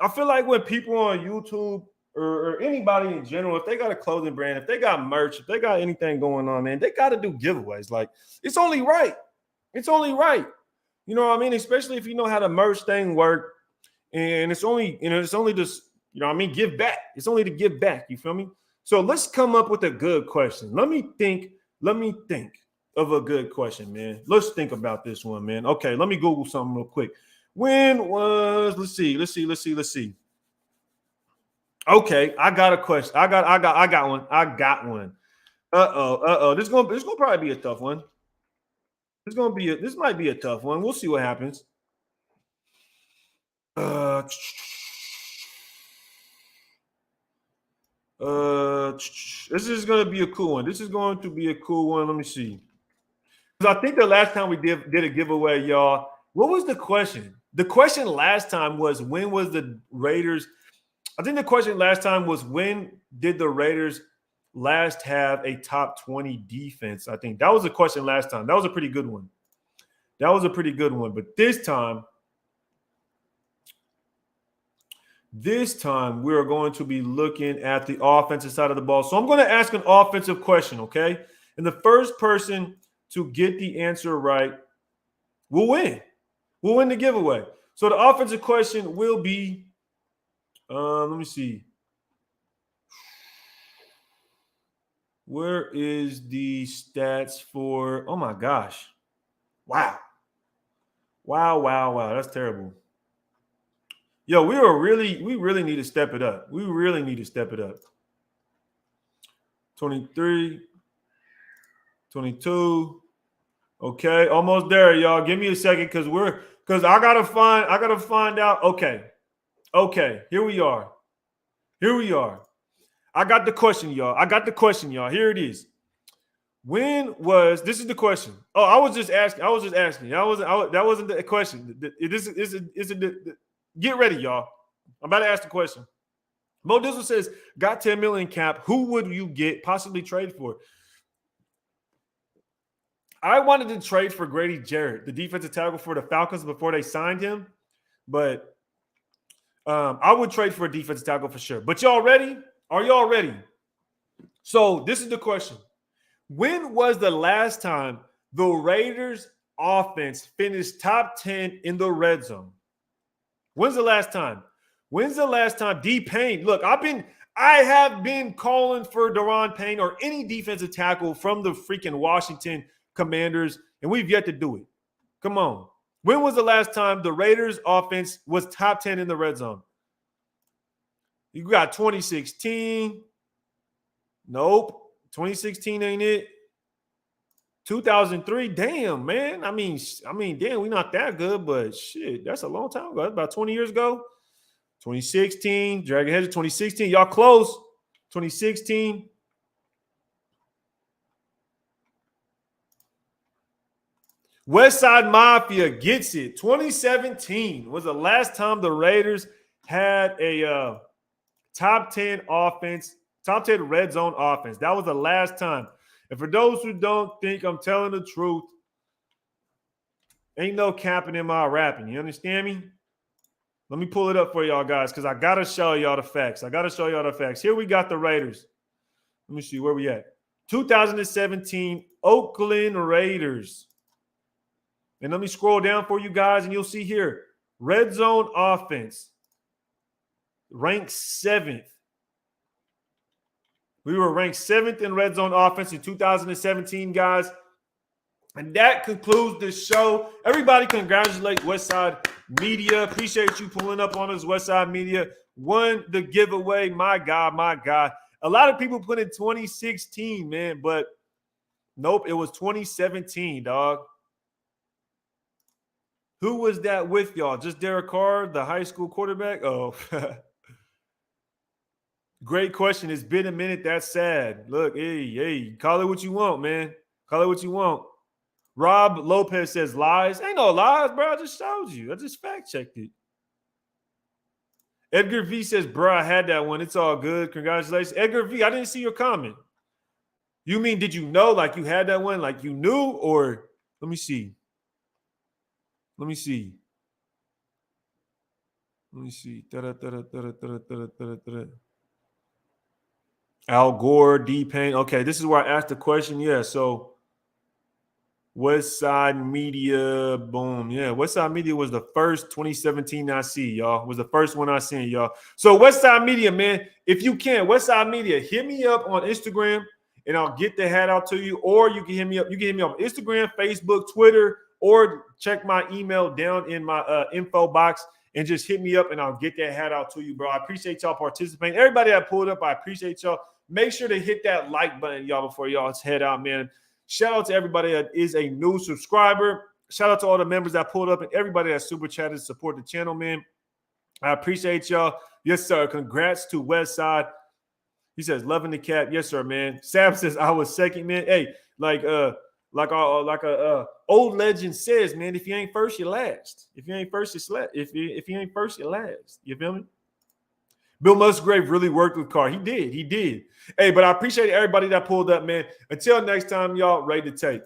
I feel like when people on YouTube or anybody in general, if they got a clothing brand, if they got merch, if they got anything going on, man, they got to do giveaways. Like, it's only right. It's only right. You know what I mean? Especially if you know how the merch thing work. And it's only just, you know what I mean? Give back. It's only to give back. You feel me? So let's come up with a good question. Let me think of a good question, man. Let's think about this one, man. Okay, let me Google something real quick. Let's see. Okay, I got a question. I got one. This gonna probably be a tough one. This might be a tough one. We'll see what happens. This is going to be a cool one. Let me see. Because I think the last time we did a giveaway, y'all, what was the question? The question last time was when was the Raiders? I think the question last time was when did the Raiders last have a top 20 defense? I think that was the question last time. That was a pretty good one. But this time we are going to be looking at the offensive side of the ball. So I'm going to ask an offensive question, okay? And the first person to get the answer right will win. We'll win the giveaway. So the offensive question will be, let me see. Where is the stats for, oh my gosh. Wow. That's terrible. Yo, we really need to step it up. 23, 22. Okay, almost there, y'all. Give me a second because I gotta find out. Okay, here we are. I got the question, y'all. Here it is. This is the question. Oh, I was just asking. That wasn't the question. Get ready, y'all. I'm about to ask the question. Mo Dizzle says, got 10 million cap. Who would you possibly trade for? I wanted to trade for Grady Jarrett, the defensive tackle for the Falcons before they signed him. But I would trade for a defensive tackle for sure. But y'all ready? Are y'all ready? So this is the question. When was the last time the Raiders offense finished top 10 in the red zone? When's the last time? D Payne. Look, I have been calling for Daron Payne or any defensive tackle from the freaking Washington Commanders, and we've yet to do it. Come on. When was the last time the Raiders offense was top 10 in the red zone? You got 2016. Nope. 2016 ain't it. 2003, damn, man. I mean, damn, we're not that good, but shit, that's a long time ago. That's about 20 years ago. 2016, Dragon Hedge, 2016. Y'all close. 2016. West Side Mafia gets it. 2017 was the last time the Raiders had a top 10 offense, top 10 red zone offense. That was the last time. And for those who don't think I'm telling the truth, ain't no capping in my rapping. You understand me? Let me pull it up for y'all guys because I got to show y'all the facts. Here we got the Raiders. Let me see where we at. 2017 Oakland Raiders. And let me scroll down for you guys and you'll see here. Red zone offense. Ranked 7th. We were ranked 7th in red zone offense in 2017, guys. And that concludes the show. Everybody congratulate Westside Media. Appreciate you pulling up on us, Westside Media. Won the giveaway. My God, my God. A lot of people put in 2016, man, but nope, it was 2017, dog. Who was that with y'all? Just Derek Carr, the high school quarterback? Oh, great question. It's been a minute. That's sad. Look, hey, call it what you want, man. Call it what you want. Rob Lopez says lies. Ain't no lies, bro. I just showed you. I just fact-checked it. Edgar V says, bro, I had that one. It's all good. Congratulations. Edgar V, I didn't see your comment. You mean, did you know, like you had that one, like you knew, or let me see. Al Gore, D-Pain. Okay, this is where I asked the question. Yeah, so Westside Media, boom. Yeah, Westside Media was the first 2017 I see, y'all. Was the first one I seen, y'all. So Westside Media, man, if you can, Westside Media, hit me up on Instagram and I'll get the hat out to you. Or you can hit me up. You can hit me on Instagram, Facebook, Twitter, or check my email down in my info box and just hit me up and I'll get that hat out to you, bro. I appreciate y'all participating. Everybody that pulled up, I appreciate y'all. Make sure to hit that like button, y'all, before y'all head out, man. Shout out to everybody that is a new subscriber. Shout out to all the members that pulled up and everybody that super chatted to support the channel, man. I appreciate y'all. Yes, sir. Congrats to Westside. He says, loving the cap. Yes, sir, man. Sam says, I was second, man. Hey, like a old legend says, man, if you ain't first, you last. If you ain't first, you ain't first, you last. You feel me? Bill Musgrave really worked with Carr. He did. Hey, but I appreciate everybody that pulled up, man. Until next time, y'all, ready to take.